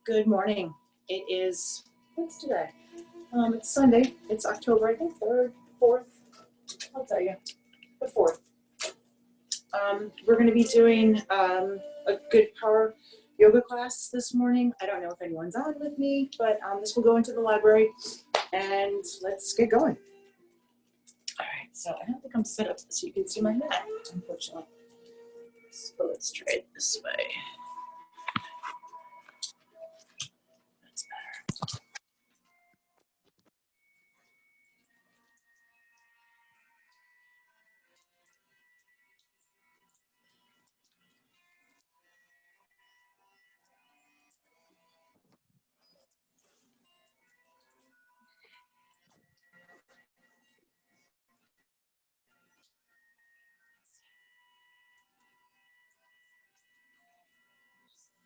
Good morning. It is, what's today? It's Sunday. It's October, I think, 3rd, 4th. I'll tell you. The 4th. We're going to be doing a good power yoga class this morning. I don't know if anyone's on with me, but this will go into the library and let's get going. All right, so I don't think I'm set up so you can see my mat, unfortunately. So let's try it this way. That's better.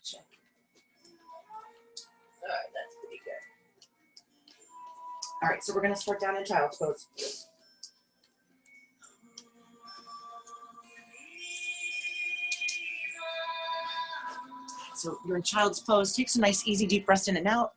Check. All right, that's pretty good. All right, so we're going to start down in child's pose. So you're in child's pose. Take some nice, easy, deep breaths in and out.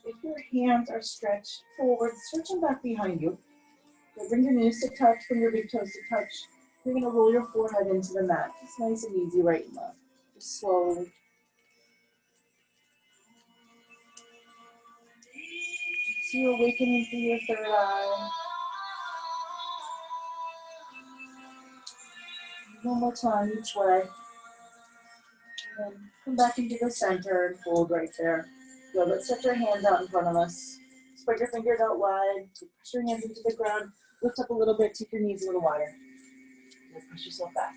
If your hands are stretched forward, stretch them back behind you. So bring your knees to touch, bring your big toes to touch. You're going to roll your forehead into the mat. Just nice and easy, right and left. Just slowly. So you're awakening through your third eye. One more time each way. And then come back into the center and hold right there. Good. Let's set your hands out in front of us. Spread your fingers out wide. Push your hands into the ground. Lift up a little bit. Take your knees a little wider. Push yourself back.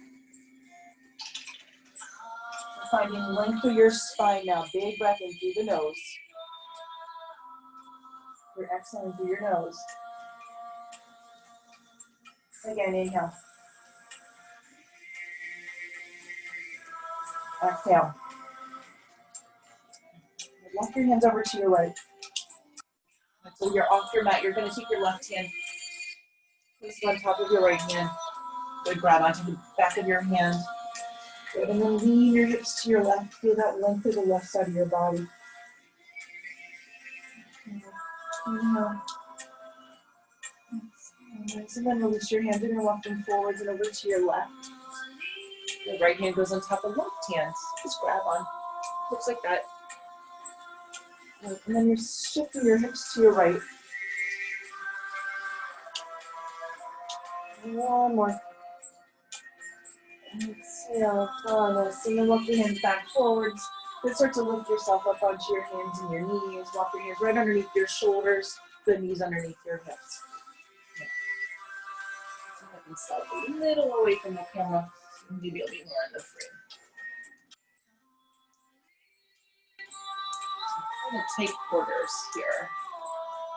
Finding length through your spine now. Big breath in through the nose. You're exhaling through your nose. Again, inhale. Exhale. Walk your hands over to your right. Until you're off your mat, you're going to take your left hand, place it on top of your right hand. Good, grab onto the back of your hand. Good, and then lean your hips to your left. Feel that length through the left side of your body. Inhale. Nice, and then release your hands. You're going to walk them forwards and over to your left. The right hand goes on top of left hand. Just grab on. Looks like that. And then you're shifting your hips to your right. One more. Exhale, promise. And then walk your hands back forwards. Then start to lift yourself up onto your hands and your knees. Walk your hands right underneath your shoulders. The knees underneath your hips. Okay. So I can step a little away from the camera. Maybe I'll be more in the frame. I'm going to take orders here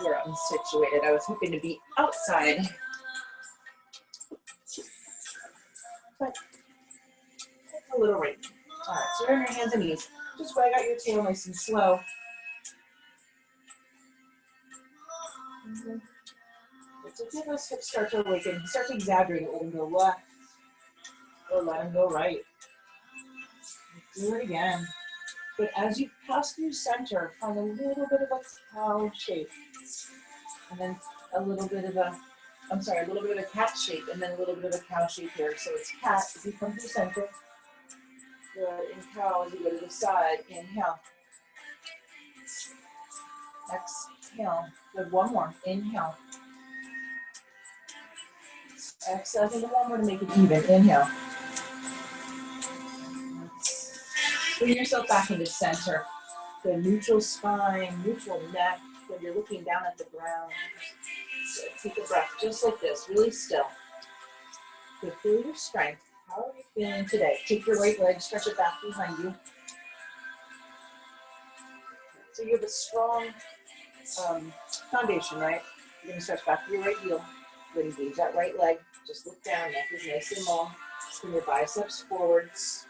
where I'm situated. I was hoping to be outside. But it's a little rainy. All right, so you're on your hands and knees. Just drag out your tail nice and slow. So if those hips start to awaken, start to exaggerate. Let them go left or let them go right. Do it again. But as you pass through center, find a little bit of a cow shape. And then a little bit of a cat shape, and then a little bit of a cow shape here. So it's cat as you come through center. Good, and cow as you go to the side. Inhale. Exhale. Good, one more. Inhale. Exhale, and one more to make it even. Inhale. Bring yourself back into center. The neutral spine, neutral neck. When you're looking down at the ground. So take a breath just like this, really still. Good, feel your strength. How are you feeling today? Take your right leg, stretch it back behind you. So you have a strong foundation, right? You're going to stretch back your right heel. Good, engage that right leg. Just look down, neck is nice and long. Spin your biceps forwards.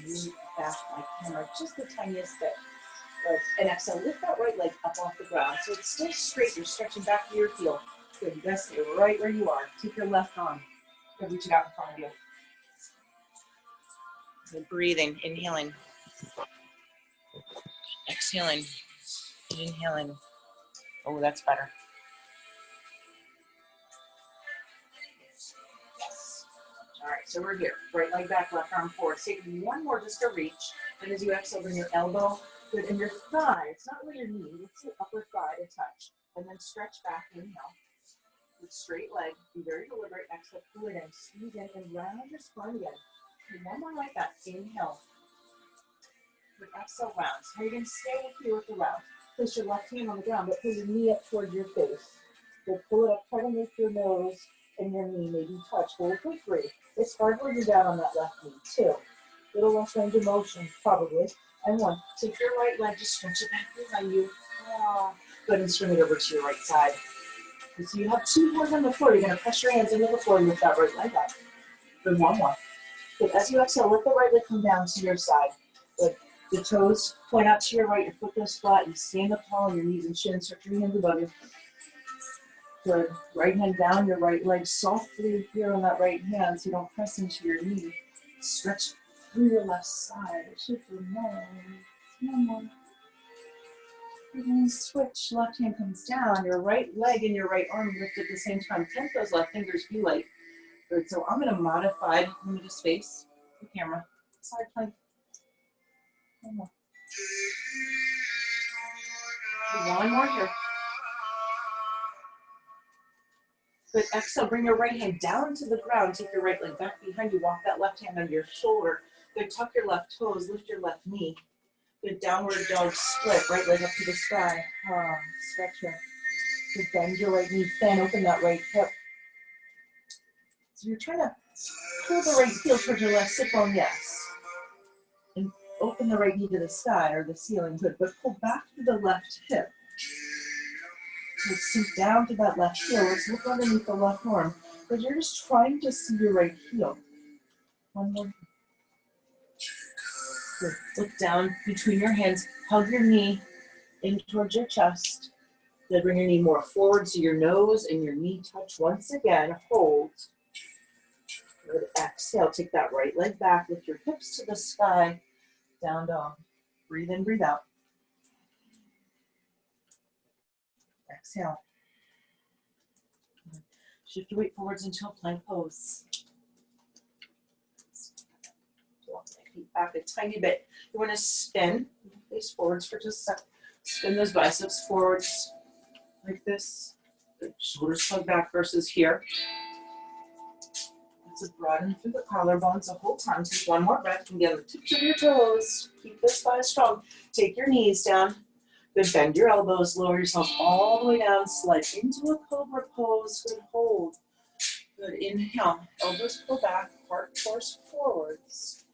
Move back my camera just the tiniest bit. Good. And exhale, lift that right leg up off the ground. So it's still straight. You're stretching back to your heel. Good. You gotta stay right where you are. Take your left arm. Good. Reach it out in front of you. Good. Breathing. Inhaling. Exhaling. Inhaling. Oh, that's better. Yes. All right, so we're here. Right leg back, left arm forward. Take one more just to reach. And as you exhale, bring your elbow, good, and your thigh. It's not really your knee. It's your upper thigh to touch. And then stretch back. Inhale. With straight leg. Be very deliberate. Exhale, pull it in. Squeeze in and round your spine again. And one more like that. Inhale. With exhale, rounds. Now you're going to stay here with the round. Place your left hand on the ground, but pull your knee up towards your face. So pull it up, try to make your nose and your knee maybe touch. Hold for 3. It's hard when you're down on that left knee. 2. Little less range of motion, probably. And 1. Take your right leg, just stretch it back behind you. Go ahead and swing it over to your right side. And so you have 2 hands on the floor. You're going to press your hands into the floor and lift that right leg up. Good, 1 more. Good, as you exhale, let the right leg come down to your side. Good. The toes point out to your right, your foot goes flat, you stand up tall on your knees and shins, stretch your hands above you. Good. Right hand down, your right leg softly here on that right hand so you don't press into your knee. Stretch through your left side. Shift your nose. 1 more. And then switch. Left hand comes down, your right leg and your right arm lift at the same time. Tempt those left fingers, be light. Good. So I'm going to modify, let me just face the camera. Side plank. 1 more. 1 more here. Good. Exhale, bring your right hand down to the ground. Take your right leg back behind you. Walk that left hand under your shoulder. Good. Tuck your left toes. Lift your left knee. Good. Downward dog split. Right leg up to the sky. Stretch here. Good. Bend your right knee. Fan open that right hip. So you're trying to pull the right heel towards your left sit bone. Yes. And open the right knee to the sky or the ceiling. Good. But pull back to the left hip. So sink down to that left heel. Let's look underneath the left arm. But you're just trying to see your right heel. 1 more. Good. Look down between your hands. Hug your knee in towards your chest. Then bring your knee more forward so your nose and your knee touch once again. Hold. Good. Exhale. Take that right leg back. Lift your hips to the sky. Down dog. Breathe in, breathe out. Exhale. Shift your weight forwards into a plank pose. Walk my feet back a tiny bit. You want to spin, face forwards for just a second. Spin those biceps forwards like this. Good. Shoulders plug back versus here. Let's broaden through the collarbone. So hold time. Take 1 more breath and get on the tips of your toes. Keep this thigh strong. Take your knees down. Good. Bend your elbows. Lower yourself all the way down. Slide into a cobra pose. Good. Hold. Good. Inhale. Elbows pull back. Heart force forwards.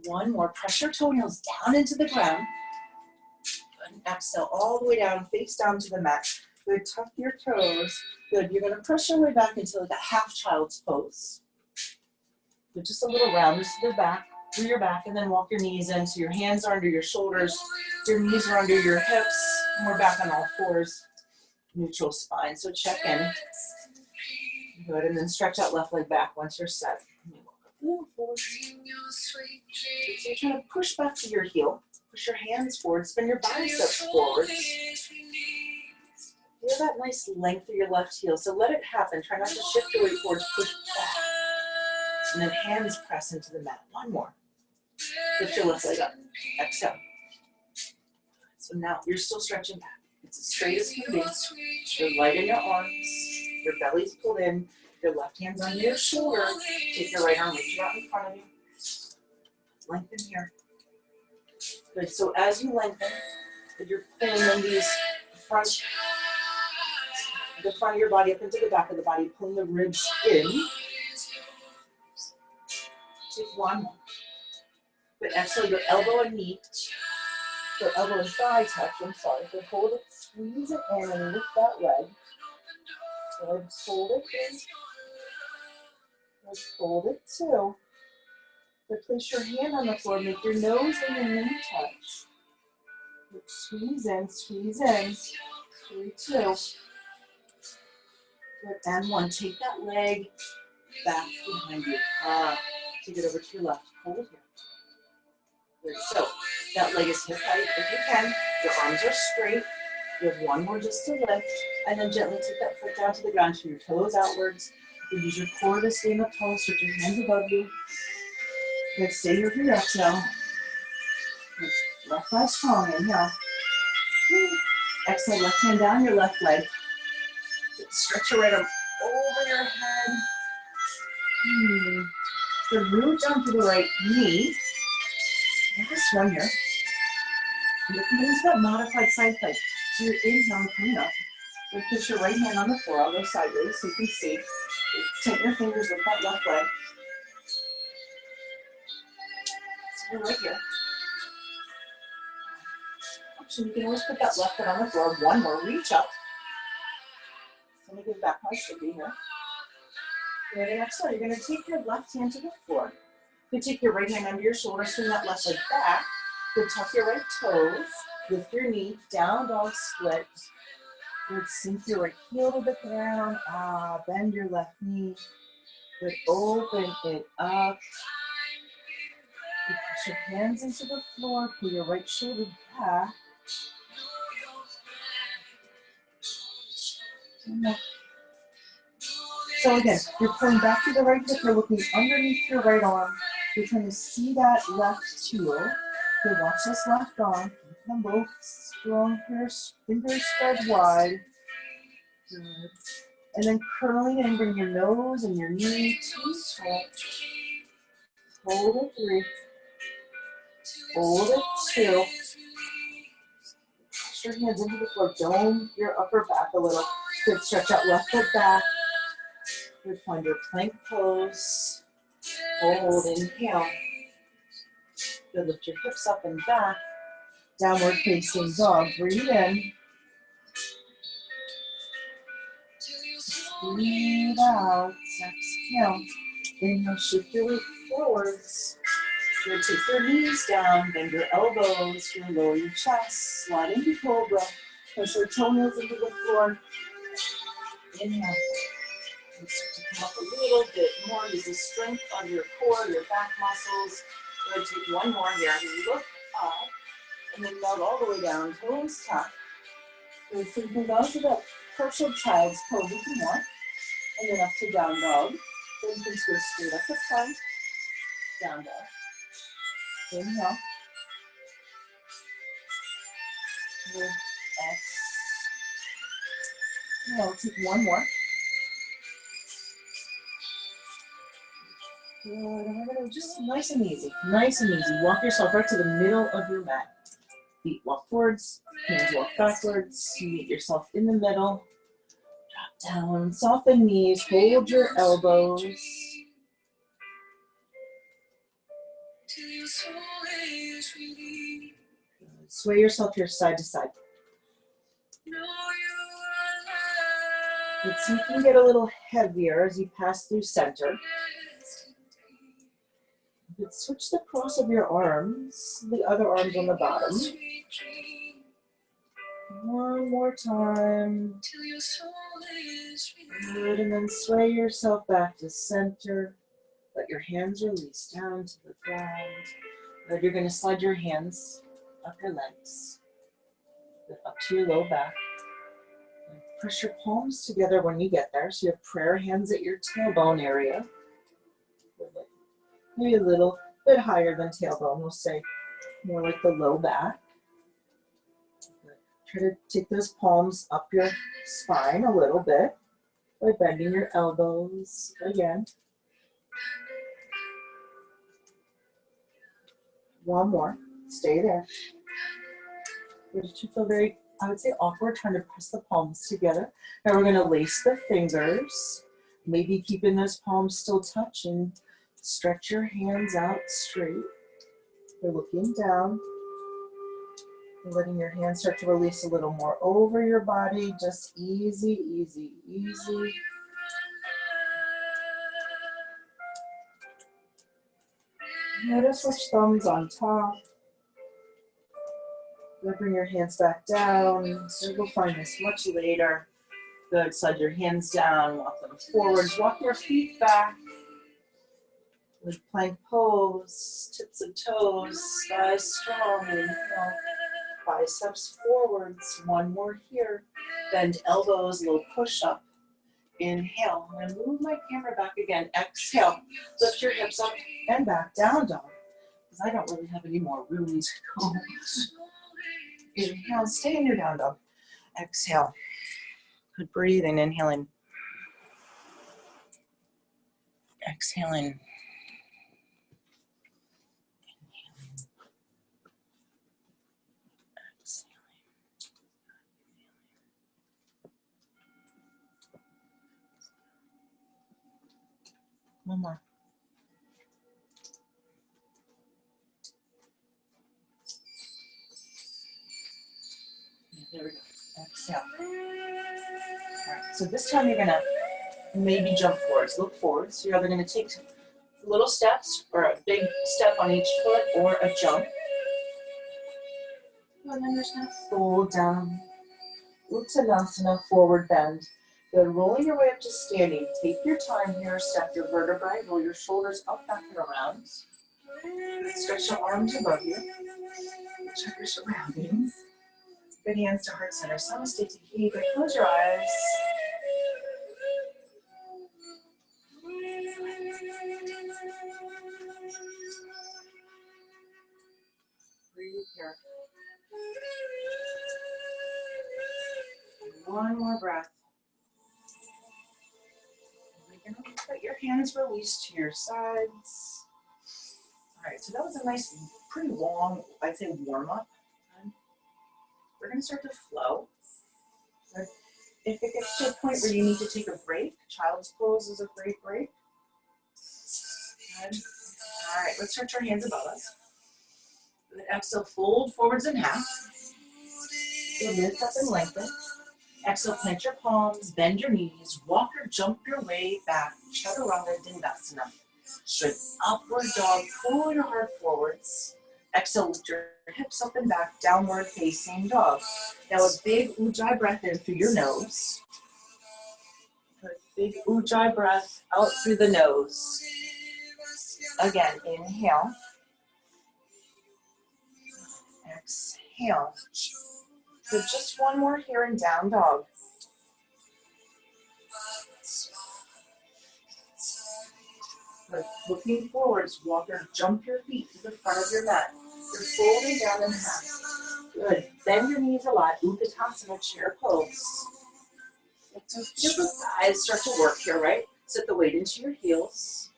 1 more. Press your toenails down into the ground. Good. Exhale all the way down. Face down to the mat. Good. Tuck your toes. Good. You're going to press your way back into like a half child's pose. Good. Just a little round. This is the back. Through your back, and then walk your knees in so your hands are under your shoulders, your knees are under your hips, and we're back on all fours, neutral spine. So check in. Good, and then stretch that left leg back once you're set. Forward. So you're trying to push back to your heel, push your hands forward, spin your biceps forwards. Feel that nice length of your left heel, so let it happen. Try not to shift your weight forwards, push back. And then hands press into the mat. 1 more. Lift your left leg up. Exhale. So now you're still stretching back. It's as straight as can be. You're light in your arms. Your belly's pulled in. Your left hand's on your shoulder. Take your right arm, reach it out in front of you. Lengthen here. Good. So as you lengthen, you're pulling in the front of your body up into the back of the body, pulling the ribs in. Take 1 more. But exhale, your elbow and knee, your elbow and thigh touch, But hold it, squeeze it in and lift that leg. Good, hold it in. Hold it too. But place your hand on the floor. Make your nose and your knee touch. Squeeze in, squeeze in. 3, 2. Good. And 1. Take that leg back behind you. Take it over to your left. Hold it here. Good. So that leg is hip height if you can. Your arms are straight. You have 1 more just to lift. And then gently take that foot down to the ground. Turn your toes outwards. You use your core to stand up tall. Stretch your hands above you. Good. Stay here for your exhale. Good. Left leg strong. Inhale. Exhale. Left hand down your left leg. Good. Stretch your right arm over your head. So root down to the right knee. This one here. You're coming into that modified side plank. So you're inhaling, coming up. Then put your right hand on the floor. I'll go sideways so you can see. Take your fingers with that left leg. So you're right here. So you can always put that left foot on the floor. 1 more. Reach up. So let me get back how I should be here. Good. And exhale. You're going to take your left hand to the floor. You take your right hand under your shoulder. Swing that left leg back. Good. Tuck your right toes. Lift your knee. Down dog split. Good. Sink your right heel to the ground. Bend your left knee. Good. Open it up. Good. Push your hands into the floor. Pull your right shoulder back. So again, you're pulling back to the right hip. You're looking underneath your right arm. You're trying to see that left heel. Good. Watch this left arm. Keep them both strong here. Fingers spread wide. Good. And then curling in, bring your nose and your knee to touch. Hold it 3. Hold it 2. Push your hands into the floor. Dome your upper back a little. Good. Stretch out left foot back. Good. Find your plank pose. Hold. Inhale. Good. Lift your hips up and back. Downward facing dog. Breathe in. Breathe out. Exhale. Inhale. Shift your weight forwards. Good. Take your knees down. Bend your elbows. Good. Lower your chest. Slide into cobra. Push your toenails into the floor. Inhale. And start to come up a little bit more. Use the strength of your core, your back muscles. Good. Take 1 more here. Look up. And then melt all the way down. Toes tuck. Good. So you can go to that partial child's pose if you want. And then up to down dog. Then you can just go straight up the plank. Down dog. Inhale. Good. Exhale. Take 1 more. Good. And we're going to just nice and easy. Nice and easy. Walk yourself right to the middle of your mat. Feet walk forwards. Hands walk backwards. You meet yourself in the middle. Drop down. Soften knees. Hold your elbows. Sway yourself here side to side. Let's see if you can get a little heavier as you pass through center. Let's switch the cross of your arms, the other arm's on the bottom. 1 more time. Good, and then sway yourself back to center. Let your hands release down to the ground. Good, you're going to slide your hands up your legs, up to your low back. Press your palms together when you get there. So you have prayer hands at your tailbone area. Maybe a little bit higher than tailbone. We'll say more like the low back. Try to take those palms up your spine a little bit by bending your elbows again. 1 more. Stay there. You feel very, I would say, awkward trying to press the palms together. Now we're going to lace the fingers. Maybe keeping those palms still touching. Stretch your hands out straight. You're looking down. You're letting your hands start to release a little more over your body. Just easy, easy, easy. Notice which thumb's on top. Then bring your hands back down. So we'll find this much later. Good. Slide your hands down. Walk them forwards. Walk your feet back. With plank pose. Tips of toes. Thighs strong. Inhale. Biceps forwards. One more here. Bend elbows. Little push up. Inhale. I'm going to move my camera back again. Exhale. Lift your hips up and back. Down dog. Because I don't really have any more room to go. Inhale. Stay in your down dog. Exhale. Good breathing. Inhaling. Exhaling. One more. Yeah, there we go. Exhale. All right, so this time you're gonna maybe jump forwards. Look forward. So you're either gonna take little steps or a big step on each foot or a jump. And then you're just gonna fold down. Uttanasana, forward bend. Then rolling your way up to standing. Take your time here. Stack your vertebrae. Roll your shoulders up, back, and around. Stretch your arms above you. Check your surroundings. Good hands to heart center. Namaste Tahiti. Close your eyes. Breathe here. One more breath. Let your hands release to your sides. All right, so that was a nice, pretty long, I'd say warm up. We're going to start to flow. If it gets to a point where you need to take a break, child's pose is a great break. Good. All right, let's stretch our hands above us. Then exhale, fold forwards in half. So lift up and lengthen. Exhale, plant your palms, bend your knees, walk or jump your way back. Chaturanga Dandasana. Good. Upward dog, pull your heart forwards. Exhale, lift your hips up and back, downward facing dog. Now a big ujjayi breath in through your nose. Good. Big ujjayi breath out through the nose. Again, inhale. Exhale. So just one more here in down dog. Good. Looking forwards, walk or jump your feet to the front of your mat. You're folding down in half. Good. Bend your knees a lot. Uttanasana, chair pose. So feel the thighs start to work here, right? Set the weight into your heels.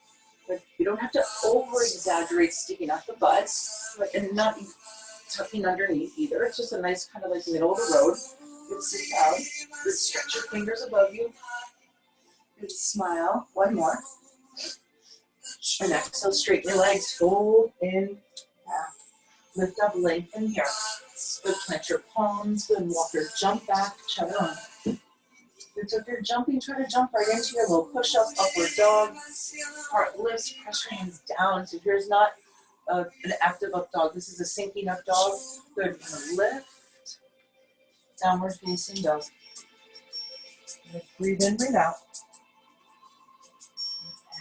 But you don't have to over-exaggerate sticking out the butt, and not tucking underneath either. It's just a nice kind of like middle of the road. Good, sit down. Good, stretch your fingers above you. Good, smile. One more. And exhale, straighten your legs. Fold in. Lift up, lengthen here. Good, plant your palms. Good, walk or jump back. Chaturanga. Good, so if you're jumping, try to jump right into your little push-up, upward dog. Heart lifts, press your hands down. So here's not an active up dog. This is a sinking up dog. Good, lift. Downward facing dog. Good, breathe in, breathe out.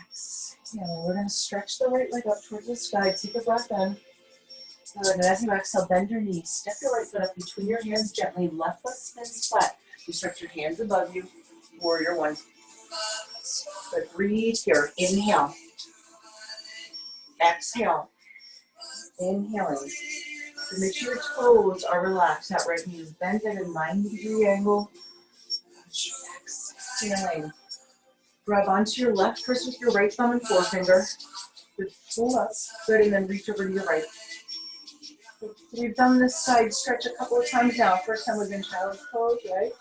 Exhale. We're going to stretch the right leg up towards the sky. Take a breath in. Good, and as you exhale, bend your knees. Step your right foot up between your hands gently. Left foot spins flat. You stretch your hands above you. Warrior one. Good, breathe here. Inhale. Exhale. Inhaling. So make sure your toes are relaxed. That right knee is bent at a 90-degree angle. Exhaling. Grab onto your left wrist with your right thumb and forefinger. Good, pull up. Good, and then reach over to your right. Good. So we've done this side stretch a couple of times now. First time was in child's pose, right?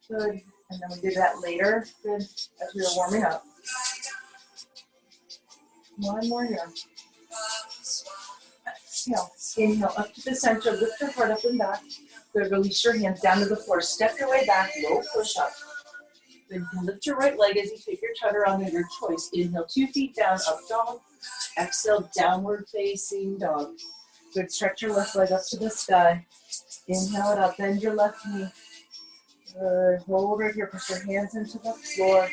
Good. And then we did that later. Good. As we were warming up. One more here. Exhale. Inhale up to the center. Lift your heart up and back. Good. Release your hands down to the floor. Step your way back. Low push up. Good. Lift your right leg as you take your chaturanga, your choice. Inhale, 2 feet down, up dog. Exhale, downward facing dog. Good, stretch your left leg up to the sky. Inhale it up, bend your left knee. Good, hold right here, push your hands into the floor.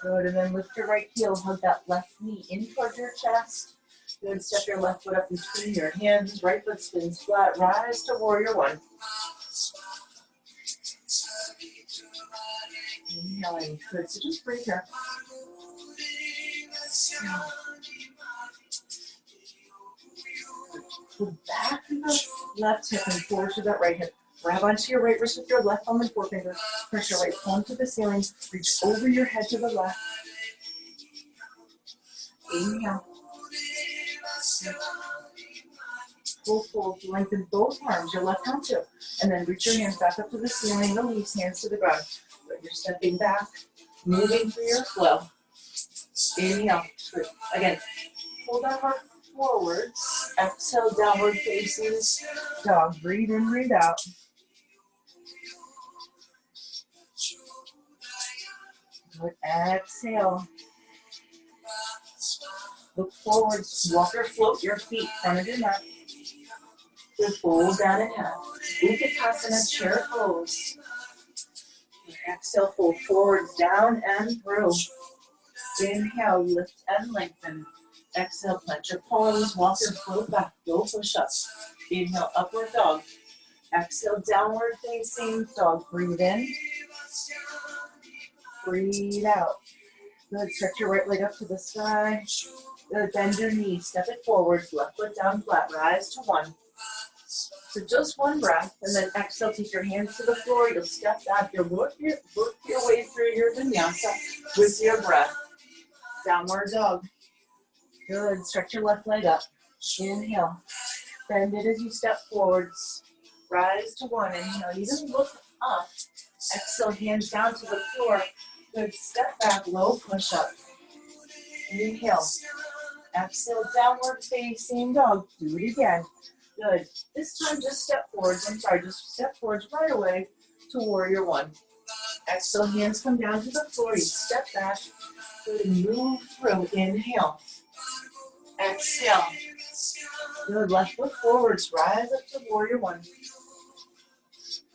Good, and then lift your right heel, hug that left knee in towards your chest. Good, step your left foot up between your hands, right foot spins flat, rise to warrior one. Inhaling, good, so just breathe here. Go back to the left hip and forward to that right hip. Grab onto your right wrist with your left thumb and forefinger. Press your right palm to the ceiling. Reach over your head to the left. Inhale. Pull, fold, lengthen both arms, your left arm too. And then reach your hands back up to the ceiling, release, hands to the ground. You're stepping back, moving through your flow. Inhale. Good. Again, pull that heart forwards. Exhale, downward facing dog. Breathe in, breathe out. Good. Exhale. Look forwards. Walk or float your feet in front of your mat. Good. Fold down and half. Utkatasana, chair pose. Exhale, fold forwards, down and through. Inhale, lift and lengthen. Exhale, plant your palms, walk or float back, go push up. Inhale, upward dog. Exhale, downward facing dog. Breathe in. Breathe out. Good, stretch your right leg up to the sky. Good, bend your knees, step it forwards, left foot down flat, rise to one. So just one breath, and then exhale, take your hands to the floor, you'll step back, you'll work your way through your vinyasa with your breath. Downward dog. Good, stretch your left leg up. Inhale, bend it as you step forwards. Rise to one, inhale, you just look up. Exhale, hands down to the floor. Good, step back, low push up. Inhale. Exhale, downward facing dog. Do it again. Good. This time just step forwards. Just step forwards right away to warrior one. Exhale, hands come down to the floor. You step back. Good, and move through. Inhale. Exhale. Good, left foot forwards. Rise up to warrior one.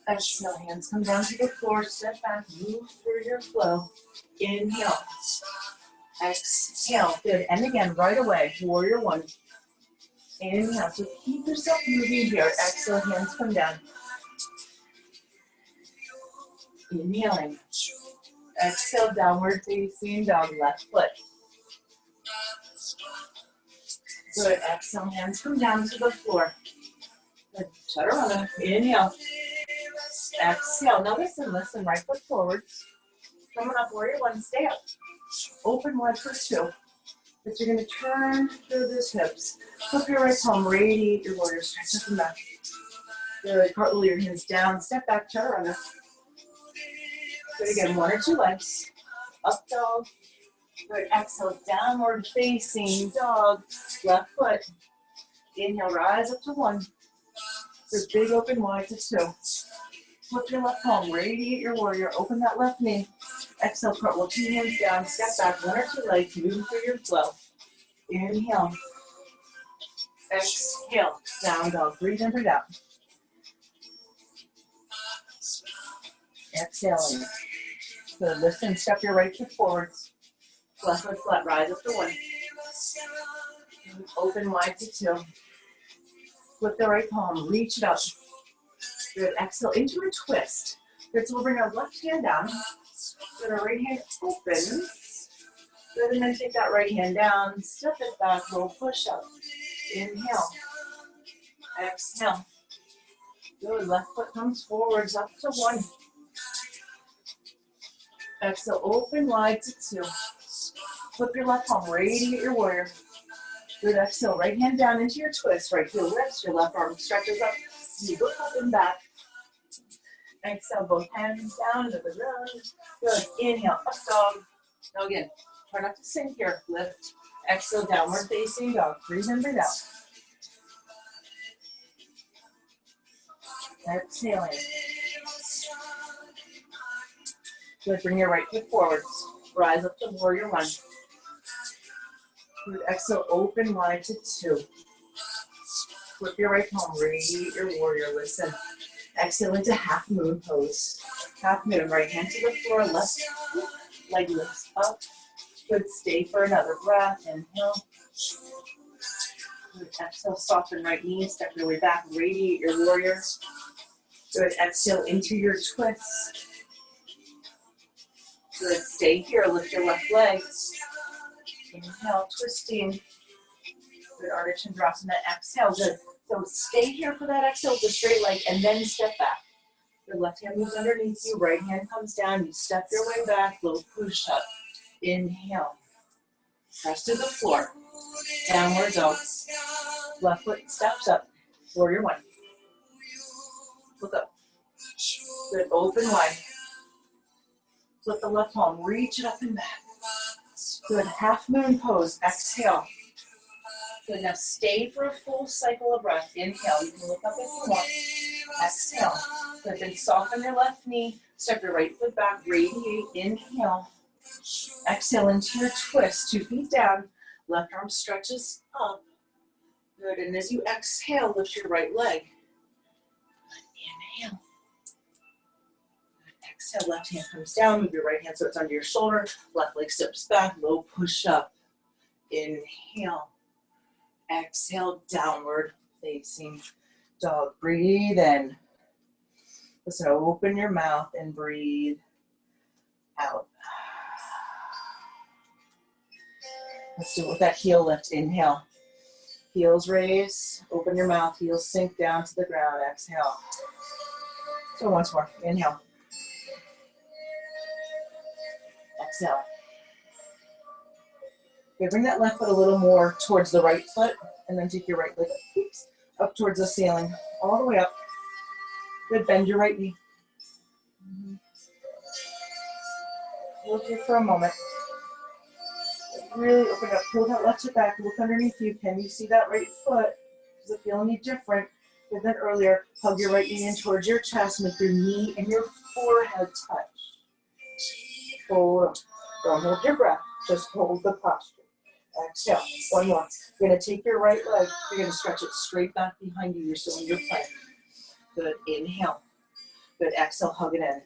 Exhale, hands come down to the floor. Step back, move through your flow. Inhale. Exhale. Good, and again, right away, warrior one. Inhale, so keep yourself moving here. Exhale, hands come down. Inhaling. Exhale, downward facing dog, left foot. Good, exhale, hands come down to the floor. Good, chaturanga. Inhale. Exhale, now listen, right foot forwards. Coming up, warrior one, stay up. Open wide for two. But you're going to turn through those hips. Flip your right palm, radiate your warrior, stretch up and back. Good, cartwheel your hands down, step back, chaturanga. Good, again, one or two legs. Up dog. Good, exhale, downward facing dog. Left foot. Inhale, rise up to one. Good, big open wide to two. Flip your left palm, radiate your warrior, open that left knee. Exhale, cartwheel, two hands down, step back, one or two legs, move through your flow. Inhale. Exhale, down dog, breathe in, breathe out. Exhaling. Good, lift and step your right foot forwards. Left foot flat, rise up to one. Open wide to two. Flip the right palm, reach it up. Good, exhale into a twist. Good, so we'll bring our left hand down. Good, our right hand opens. Good, and then take that right hand down, step it back, low push up. Inhale. Exhale. Good, left foot comes forwards, up to one. Exhale, open wide to two. Flip your left palm, radiate your warrior. Good, exhale, right hand down into your twist. Right heel lifts, your left arm stretches up. You look up and back. Exhale, both hands down to the ground. Good, inhale, up dog. Now again, try not to sink here. Lift. Exhale, downward facing dog. Breathe in, breathe out. Exhaling. Good, bring your right foot forwards. Rise up to warrior one. Good. Exhale, open wide to 2. Flip your right palm, radiate your warrior. Listen. Exhale into half moon pose. Half moon, right hand to the floor, left leg lifts up. Good, stay for another breath. Inhale. Good, exhale, soften right knee, step your way back, radiate your warrior. Good, exhale into your twist. Good, stay here, lift your left leg. Inhale, twisting. Good, Ardha Chandrasana, exhale, good. So stay here for that exhale with the straight leg and then step back. Your left hand moves underneath you, right hand comes down, you step your way back, little push up. Inhale. Press to the floor. Downward dog. Left foot steps up. Warrior 1. Look up. Good, open wide. Flip the left palm, reach it up and back. Good, half moon pose, exhale. Good, now stay for a full cycle of breath. Inhale, you can look up if you want. Exhale. Good, then soften your left knee, step your right foot back, radiate, inhale. Exhale into your twist, 2 feet down, left arm stretches up. Good, and as you exhale, lift your right leg. Inhale. Good, exhale, left hand comes down, move your right hand so it's under your shoulder, left leg steps back, low push up. Inhale. Exhale, downward facing dog. Breathe in. Listen, open your mouth and breathe out. Let's do it with that heel lift. Inhale. Heels raise. Open your mouth. Heels sink down to the ground. Exhale. So once more. Inhale. Exhale. Okay, bring that left foot a little more towards the right foot, and then take your right leg up towards the ceiling, all the way up. Good, bend your right knee. Hold here for a moment. Really open up, pull that left foot back, look underneath you. Can you see that right foot? Does it feel any different than earlier? Hug your right knee in towards your chest, make your knee and your forehead touch. Hold. Don't hold your breath, just hold the posture. Exhale, one more. You're gonna take your right leg, you're gonna stretch it straight back behind you. You're still in your plank. Good, inhale. Good, exhale, hug it in.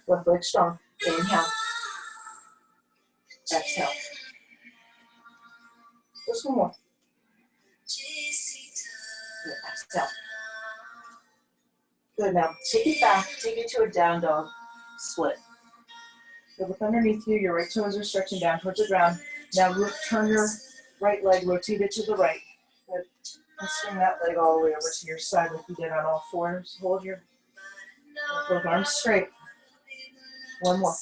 Left leg strong, inhale. Exhale. Just one more. Good, exhale. Good, now take it back, take it to a down dog, split. Good, look underneath you, your right toes are stretching down towards the ground. Now turn your right leg, rotate it to the right. Good. And swing that leg all the way over to your side like you did on all fours. Hold your both arms straight. One more.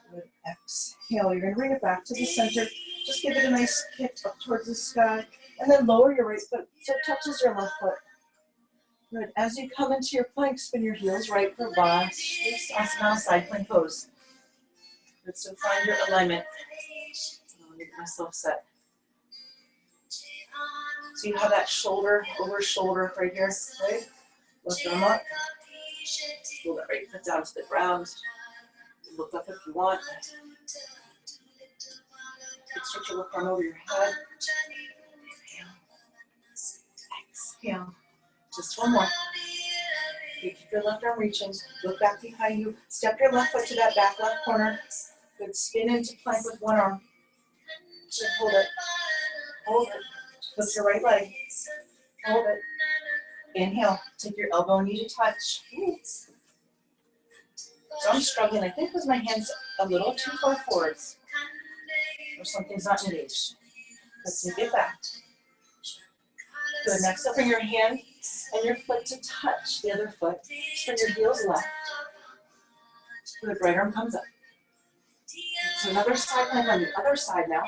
Good. Exhale. You're going to bring it back to the center. Just give it a nice kick up towards the sky. And then lower your right foot so it touches your left foot. Good. As you come into your plank, spin your heels right for Asana, side plank pose. Good, so find your alignment. I'll get myself set. So you have that shoulder over shoulder right here, right? Lift them up. Pull that right foot down to the ground. Look up if you want. Stretch your left arm over your head. Exhale. Just one more. You keep your left arm reaching. Look back behind you. Step your left foot to that back left corner. Good. Spin into plank with one arm. Good. Hold it. Hold it. Lift your right leg. Hold it. Inhale. Take your elbow and knee to touch. So I'm struggling, I think, because my hand's a little too far forwards. Or something's not engaged. Let's take it back. Good. Next up, bring your hand and your foot to touch the other foot. Spin your heels left. Good. Right arm comes up. So another side plank on the other side now.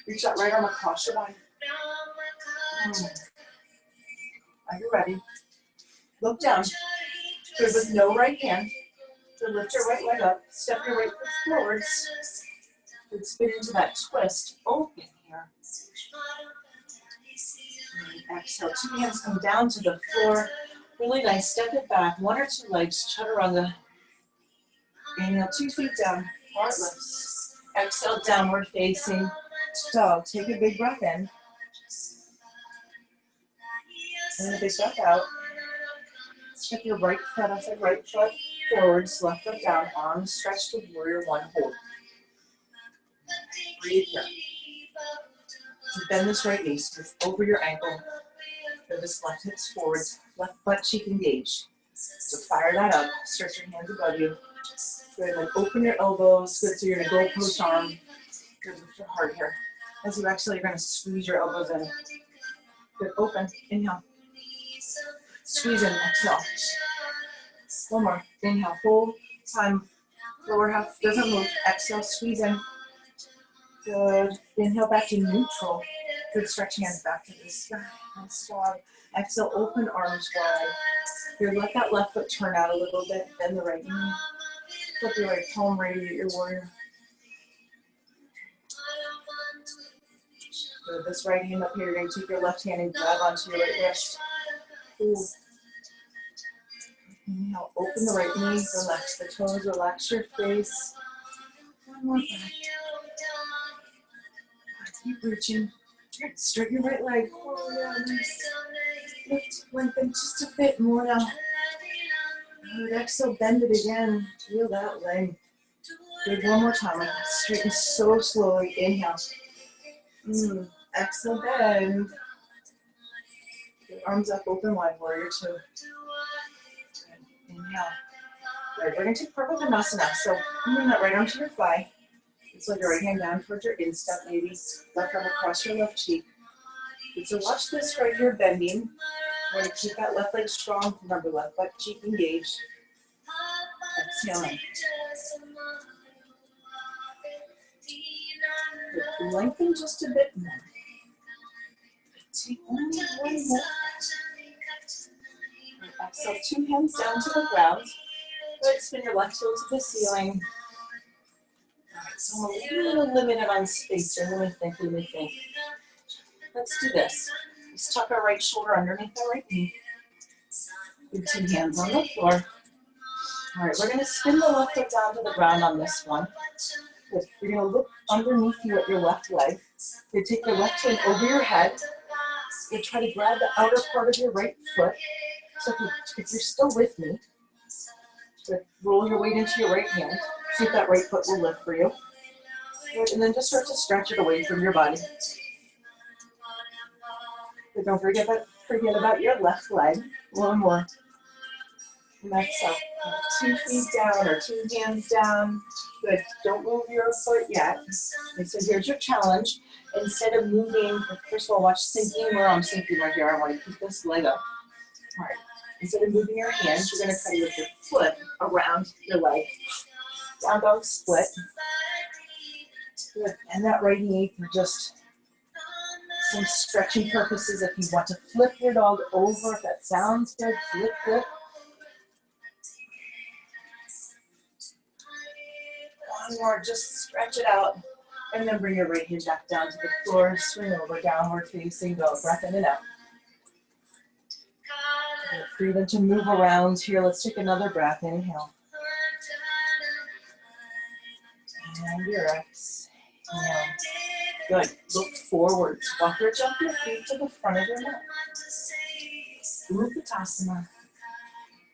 Reach that right arm across your body. Are you ready? Look down. Good. With no right hand. So lift your right leg up. Step your right foot forwards. Good. Spin into that twist. Open here. And exhale. 2 hands come down to the floor. Really nice. Step it back. 1 or 2 legs. Chaturanga. Inhale. 2 feet down. Heart lifts. Exhale, downward facing dog. Take a big breath in. And a big breath out. Step your right foot outside, right foot forwards, left foot down, arms stretched to warrior one, hold. Breathe here. So bend this right knee, so over your ankle. Throw this left hips forwards, left butt cheek engaged. So fire that up, stretch your hands above you. Good, then open your elbows. Good, so you're gonna go post arm. Good, lift your heart here. As you exhale, you're gonna squeeze your elbows in. Good, open, inhale. Squeeze in, exhale. One more, inhale, whole time. Lower half doesn't move, exhale, squeeze in. Good, inhale back to neutral. Good, stretch hands back to the sky. Nice job. Exhale, open arms wide. Here, let that left foot turn out a little bit, bend the right knee. Flip your right palm, radiate your warrior. Good, this right hand up here, you're going to take your left hand and grab onto your right wrist. Ooh. Inhale, open the right knee, relax the toes, relax your face. One more breath. Keep reaching. Straighten your right leg. Oh, yeah, nice. Lift, lengthen just a bit more now. Good, exhale, bend it again. Feel that leg. Good, one more time. Straighten so slowly. Inhale. Exhale, bend. Good, arms up, open wide, warrior two. Good. Inhale. Good, we're going to take Purvottanasana. So bring that right arm to your thigh. Slide your right hand down towards your instep, maybe left arm across your left cheek. And so watch this right here bending. We're going to keep that left leg strong. Remember, left butt cheek engaged. Exhaling. Good. Lengthen just a bit more. Take only one more. Exhale, two hands down to the ground. Good, spin your left heel to the ceiling. So I'm a little limited on space here. Let me think. Let's do this. Let's tuck our right shoulder underneath our right knee. Good, two hands on the floor. All right, we're going to spin the left foot down to the ground on this one. Good. You're going to look underneath you at your left leg. You take your left hand over your head. You try to grab the outer part of your right foot. So if you're still with me, roll your weight into your right hand. See if that right foot will lift for you. Good. And then just start to stretch it away from your body. But don't forget about your left leg. One more. Next up, 2 feet down or 2 hands down. Good. Don't move your foot yet. And so here's your challenge. Instead of moving, first of all, watch sinking where I'm sinking right here. I want to keep this leg up. All right. Instead of moving your hands, you're going to kind of lift your foot around your leg. Down dog split. Good. And that right knee for just some stretching purposes. If you want to flip your dog over, if that sounds good, flip. One more, just stretch it out. And then bring your right hand back down to the floor. Swing over, downward facing dog. Breath in and out. Breathe in to move around here. Let's take another breath. Inhale. And your exhale. Good. Look forwards. Walk or jump your feet to the front of your mat. Uttanasana.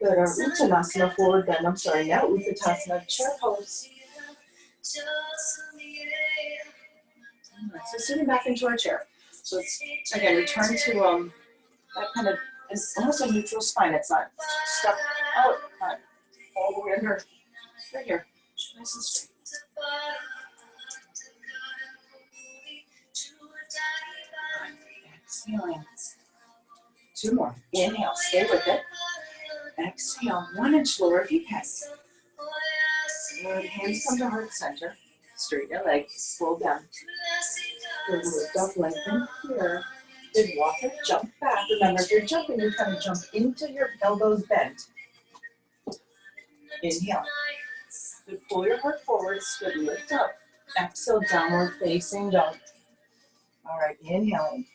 Good. Our Uttanasana forward bend. Now Uttanasana chair pose. Right, so sitting back into our chair. So let's again return to that kind of almost a neutral spine. It's not stuck out, not all the way under. Right here, nice and straight. Exhaling. 2 more. Inhale, stay with it. Exhale, 1 inch lower if you can. Good. Hands come to heart center. Straighten your legs. Roll down. Good. Lift up, lengthen here. Good. Walk or jump back. Remember, if you're jumping, you're trying to jump into your elbows bent. Inhale. Good. Pull your heart forwards. Good. Lift up. Exhale, downward facing dog. All right. Inhaling.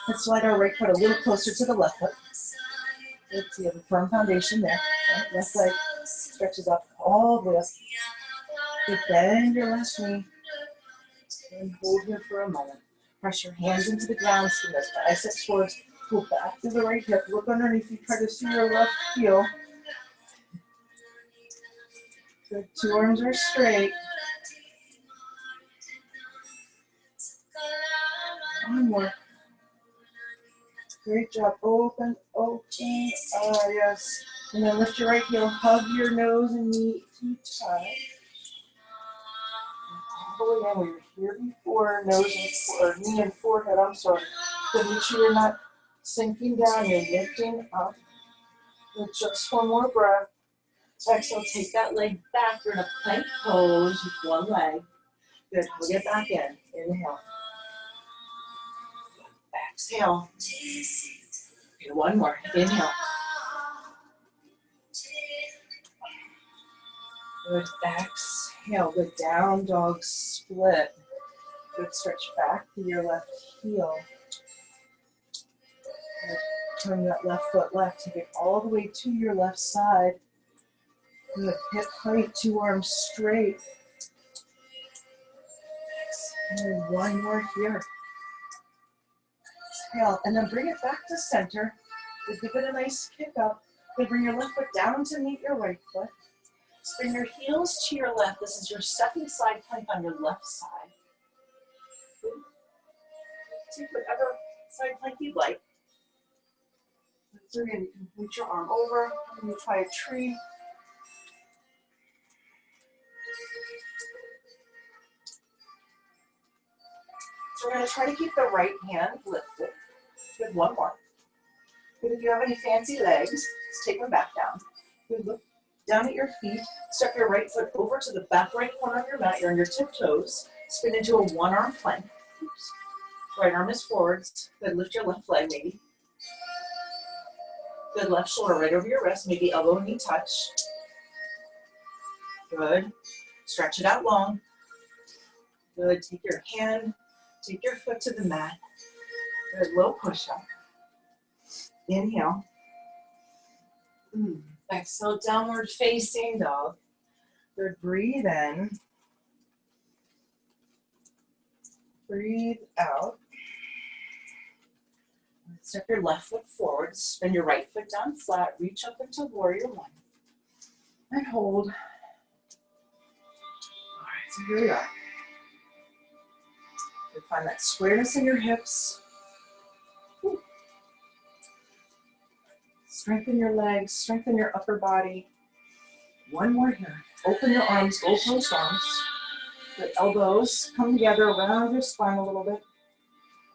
Let's slide our right foot a little closer to the left foot. Good. So you have a firm foundation there. Right? Left leg stretches up all the way up. Good, bend your left knee. And hold here for a moment. Press your hands into the ground, spin those biceps forwards. Pull back to the right hip. Look underneath you. Try to see your left heel. Good. Two arms are straight. One more. Great job. Open, open. Ah, yes. And then lift your right heel. Hug your nose and knee to touch. All the way in. We were here before. Nose and or knee and forehead. I'm sorry. So make sure you're not sinking down. You're lifting up. With just one more breath. Exhale. Take that leg back. You're in a plank pose with one leg. Good. We'll get back in. Inhale. Exhale. Okay, one more. Inhale. Good. Exhale. Good. Down dog split. Good. Stretch back to your left heel. Good. Turn that left foot left. Take it all the way to your left side. Good. Hip height. Two arms straight. And one more here. Exhale. And then bring it back to center. Give it a nice kick up. Then bring your left foot down to meet your right foot. Spin your heels to your left. This is your second side plank on your left side. Take whatever side plank you'd like. So again, you can reach your arm over. And you try a tree. So we're going to try to keep the right hand lifted. Good, one more. Good, if you have any fancy legs, just take them back down. Good, look down at your feet. Step your right foot over to the back right corner of your mat. You're on your tiptoes. Spin into a one-arm plank. Oops. Right arm is forwards. Good, lift your left leg maybe. Good, left shoulder right over your wrist. Maybe elbow and knee touch. Good. Stretch it out long. Good, take your hand, take your foot to the mat. Good, low push-up. Inhale. Exhale, downward facing dog. Good, breathe in. Breathe out. Step your left foot forward, spin your right foot down flat, reach up into warrior one. And hold. All right, so here we are. Good, find that squareness in your hips. Whew. Strengthen your legs, strengthen your upper body. One more here. Open your arms, goalpost arms. The elbows come together around your spine a little bit.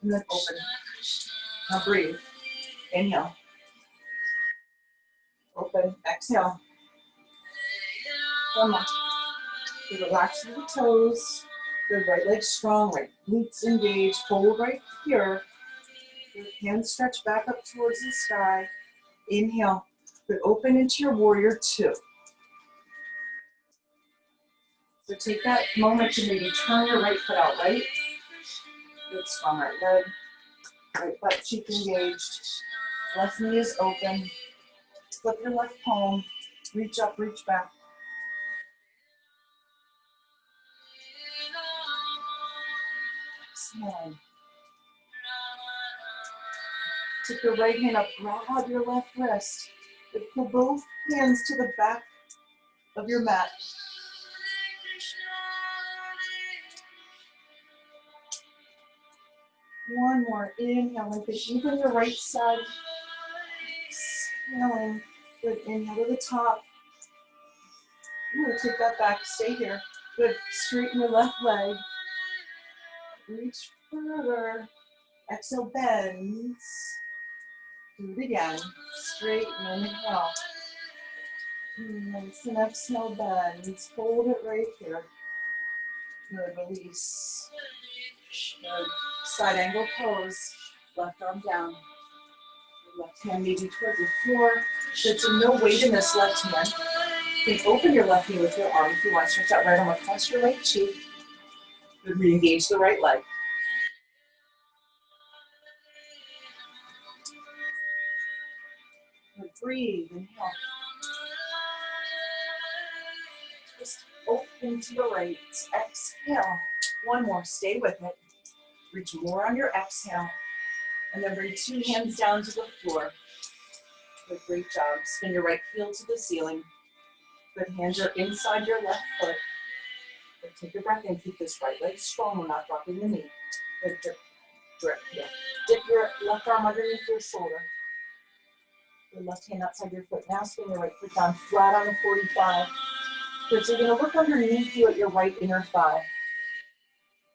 And then open. Now breathe. Inhale. Open. Exhale. One more. Good, relax through the toes. Good, right leg strong, right glutes engaged. Hold right here. Good, hands stretch back up towards the sky. Inhale. Good, open into your warrior two. So take that moment to maybe turn your right foot out right. Good, strong right leg. Right butt cheek engaged. Left knee is open. Flip your left palm. Reach up, reach back. Exhale. Take your right hand up, grab your left wrist. Pull both hands to the back of your mat. One more. Inhale, lengthen even your right side. Exhaling. Good. Inhale to the top. I'm going to take that back. Stay here. Good. Straighten your left leg. Reach further. Exhale, bends. Do it again. Straighten. Inhale. Nice. And exhale, bends. Hold it right here. Good. Release. Good. Side angle pose. Left arm down. Left hand maybe towards the floor. Good. So no weight in this left hand. You can open your left knee with your arm if you want. Stretch that right arm across your right cheek. Good. Re-engage the right leg. Good. Breathe. Inhale. Twist Open to the right. Exhale. One more. Stay with it. Reach more on your exhale. And then bring 2 hands down to the floor. Good, great job. Spin your right heel to the ceiling. Good, hands are inside your left foot. Good, take a breath in. Keep this right leg strong. We're not dropping the knee. Good, drip, yeah. Dip your left arm underneath your shoulder. Your left hand outside your foot. Now spin your right foot down flat on the 45. Good, so you're gonna look underneath you at your right inner thigh.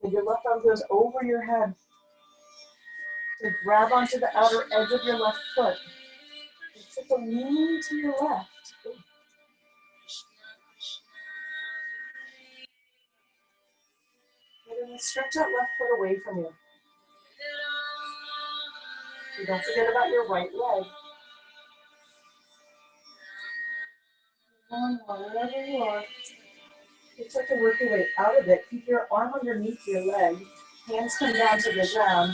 Good, your left arm goes over your head. So grab onto the outer edge of your left foot. Take a lean to your left. Good. And then stretch that left foot away from you. So don't forget about your right leg. Wherever you are. You start to work your way out of it. Keep your arm underneath your leg. Hands come down to the ground.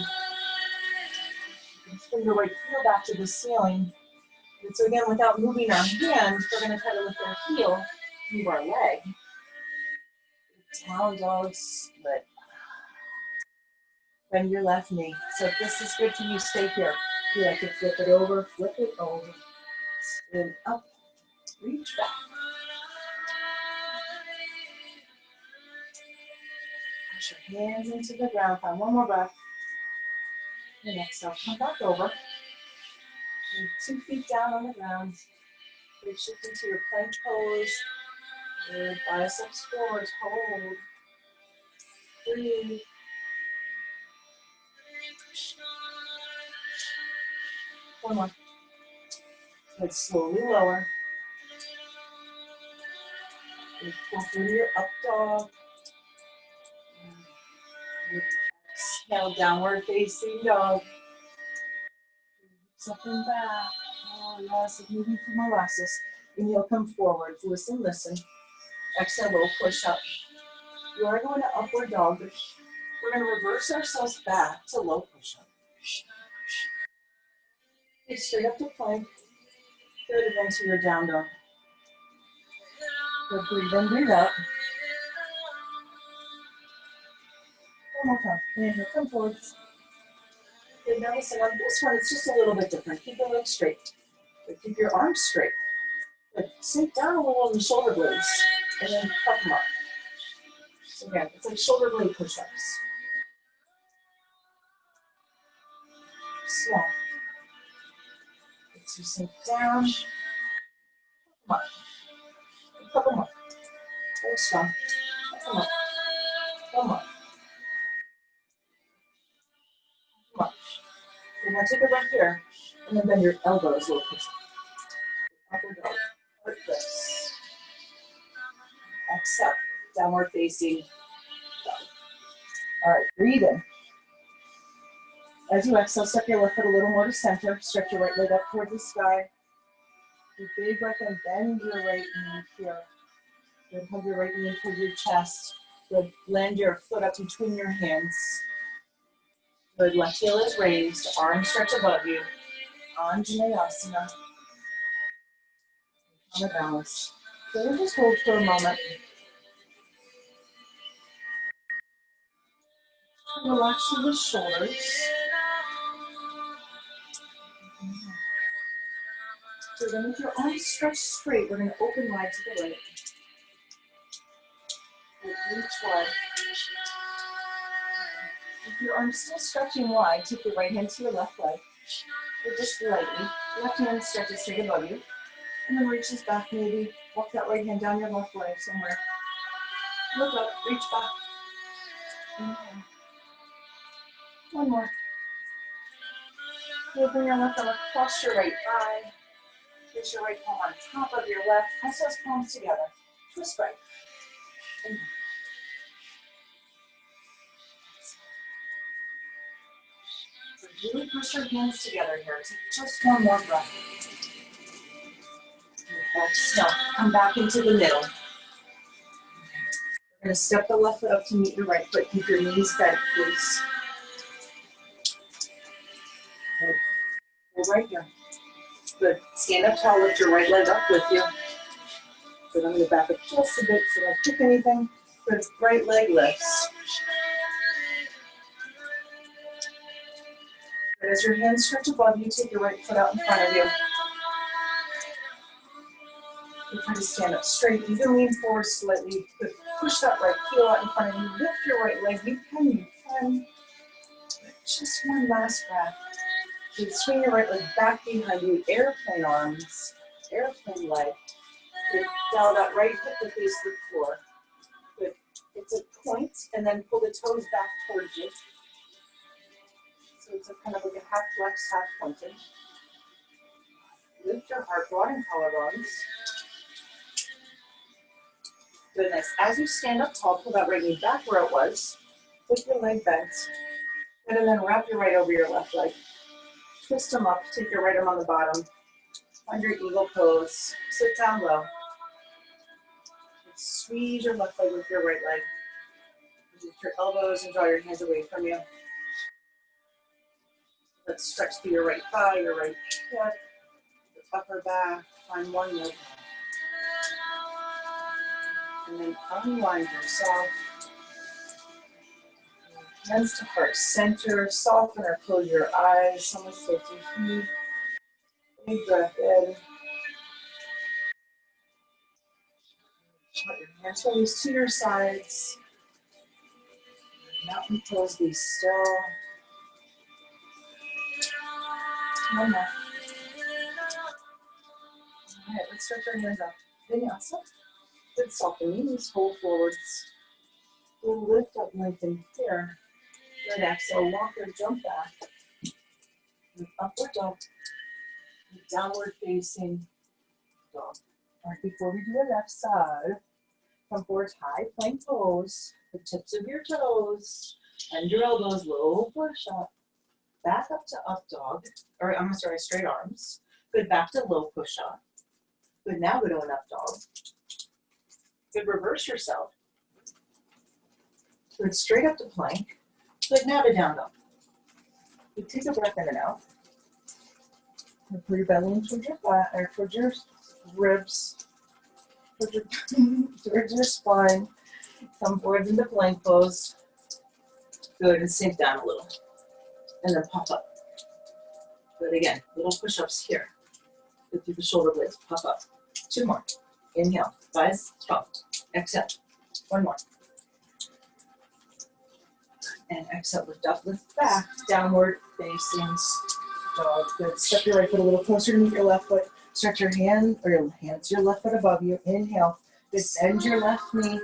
Spin your right heel back to the ceiling. And so again, without moving our hands, we're going to try to lift our heel, move our leg. Down dog split. Bend your left knee. So if this is good to you, stay here. You like to flip it over, spin up, reach back. Push your hands into the ground. Find one more breath. And exhale, come back over. And 2 feet down on the ground. You're shifting to your plank pose. Good, biceps forward, hold. Breathe. One more. Good, slowly lower. Good, back into your up dog. Good. Exhale, downward facing dog. Up and back. Oh yes, moving through molasses. Inhale, come forward. Listen, listen. Exhale, low push up. You are going to upward dog. We're going to reverse ourselves back to low push up. Okay, straight up to plank. Good, and then to your down dog. Good, breathe in, breathe out. One more time. Inhale, come forwards. Good, now listen, on this one, it's just a little bit different. Keep the legs straight. Good, keep your arms straight. Good, sink down a little on the shoulder blades. And then puff them up. So again, it's like shoulder blade push-ups. Small. So sink down. Come on. A couple more. Very strong. Come on. Come on. Come on. Okay, now take a breath here. And then bend your elbows a little push. Upward dog. Heart lifts. Exhale. Downward facing dog. All right, breathe in. As you exhale, step your left foot a little more to center. Stretch your right leg up towards the sky. Take a big breath in. Bend your right knee here. Good. Hug your right knee towards your chest. Good. Land your foot up between your hands. Good. Left heel is raised. Arms stretch above you. Anjaneyasana. On the balance. So we'll just hold for a moment. Relax through the shoulders. So then with your arms stretched straight, we're going to open wide to the right. Reach wide. If your arm's still stretching wide, take your right hand to your left leg. Or just lightly. Left hand stretches straight above you. And then reaches back maybe. Walk that right hand down your left leg somewhere. Look up, reach back. Inhale. One more. You'll bring your left arm across your right thigh. Place your right palm on top of your left. Press those palms together. Twist right. Inhale. So really push your hands together here. Take just one more breath. Exhale. Come back into the middle. You're going to step the left foot up to meet your right foot. Keep your knees bent, please. Good. Hold right here. Good. Stand up tall. Lift your right leg up with you. Good, I'm going to back up just a bit so I don't kick anything. Good, right leg lifts. Good, as your hands stretch above you, take your right foot out in front of you. You try to stand up straight. You can lean forward slightly. Good. Push that right heel out in front of you. Lift your right leg. You can. Just one last breath. You swing your right leg back behind you. Airplane arms. Airplane leg. Good. Dial that right hip to face the floor. Good. It's a point, and then pull the toes back towards you. So it's a kind of like a half flex, half pointed. Lift your heart, broaden collarbones. Good, nice. As you stand up tall, pull that right knee back where it was. Flip your leg bent. Good, and then wrap your right over your left leg. Twist them up, take your right arm on the bottom. Find your eagle pose. Sit down low. Squeeze your left leg with your right leg. Lift your elbows and draw your hands away from you. Let's stretch through your right thigh, your right hip, the upper back. Find one more. And then unwind yourself. Hands to heart center. Soften or close your eyes. Someone stay to heat. Big breath in. Let your hands release to your sides. Mountain pose, be still. One more. All right, let's stretch our hands up. Vinyasa. Good, soften knees, fold forwards. We'll lift up, lengthen here. Good, exhale, walk or jump back. Good, upward dog. Downward facing dog. All right, before we do the left side, come forward, high plank pose. The tips of your toes and your elbows, low push up. Back up to up dog, or I'm sorry, straight arms. Good, back to low push up. Good, now go to an up dog. Good, reverse yourself. Good, straight up to plank. Good, now to down dog. Good, take a breath in and out. Good, pull your belly in towards your flat, or towards your ribs, towards your spine. Come forward into plank pose. Good, and sink down a little. And then pop up. Good, again, little push-ups here. Good, through the shoulder blades, pop up. Two more. Inhale, thighs, top. Exhale, one more. And exhale, lift up, lift back. Downward facing dog. Good, step your right foot a little closer to meet your left foot. Stretch your hand, or your hands, your left foot above you. Inhale, good, bend your left knee.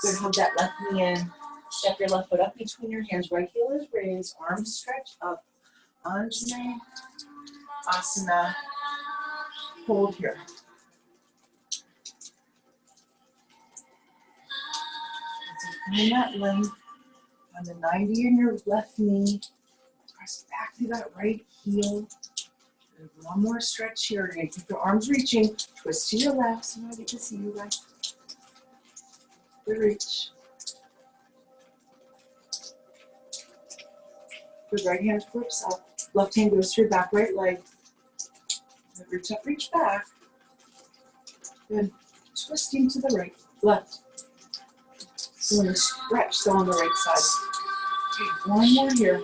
Good, hug that left knee in. Step your left foot up between your hands. Right heel is raised. Arms stretch up. Anjali Asana. Hold here. Find that length on the 90 in your left knee. Press back through that right heel. Good. One more stretch here. You're going to keep your arms reaching. Twist to your left so I get to see you guys. Good reach. Good, right hand flips up. Left hand goes to your back right leg. Good, reach up, reach back. Good. Twisting to the right, left. So when you stretch, so on the right side. Take one more here.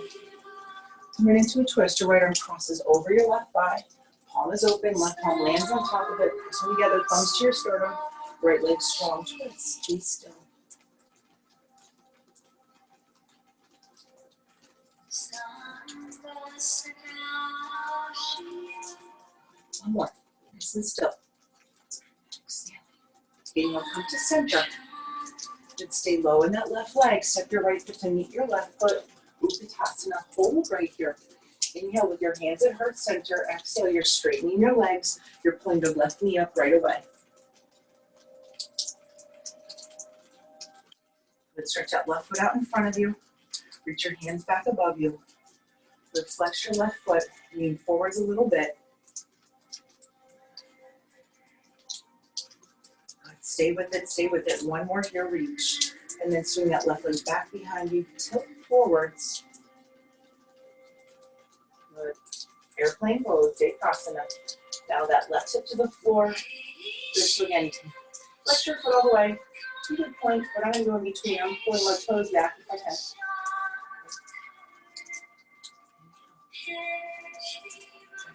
Coming into a twist, your right arm crosses over your left thigh. Palm is open, left palm lands on top of it. Press them together, thumbs to your sternum. Right leg strong, twist. Be still. One more. Nice and still. Exhale. Getting up to center. Good, stay low in that left leg. Step your right foot to meet your left foot. Uttanasana. Hold right here. Inhale with your hands at heart center. Exhale, you're straightening your legs. You're pulling the left knee up right away. Good, stretch that left foot out in front of you. Reach your hands back above you. Good, flex your left foot. Lean forwards a little bit. Good, stay with it, stay with it. One more here, reach. And then swing that left leg back behind you. Tilt forwards. Good. Airplane pose, Uttanasana. Now that left hip to the floor. Good, so again, Flex your foot all the way to the point. We're not going to go in between. I'm pulling my toes back if I can.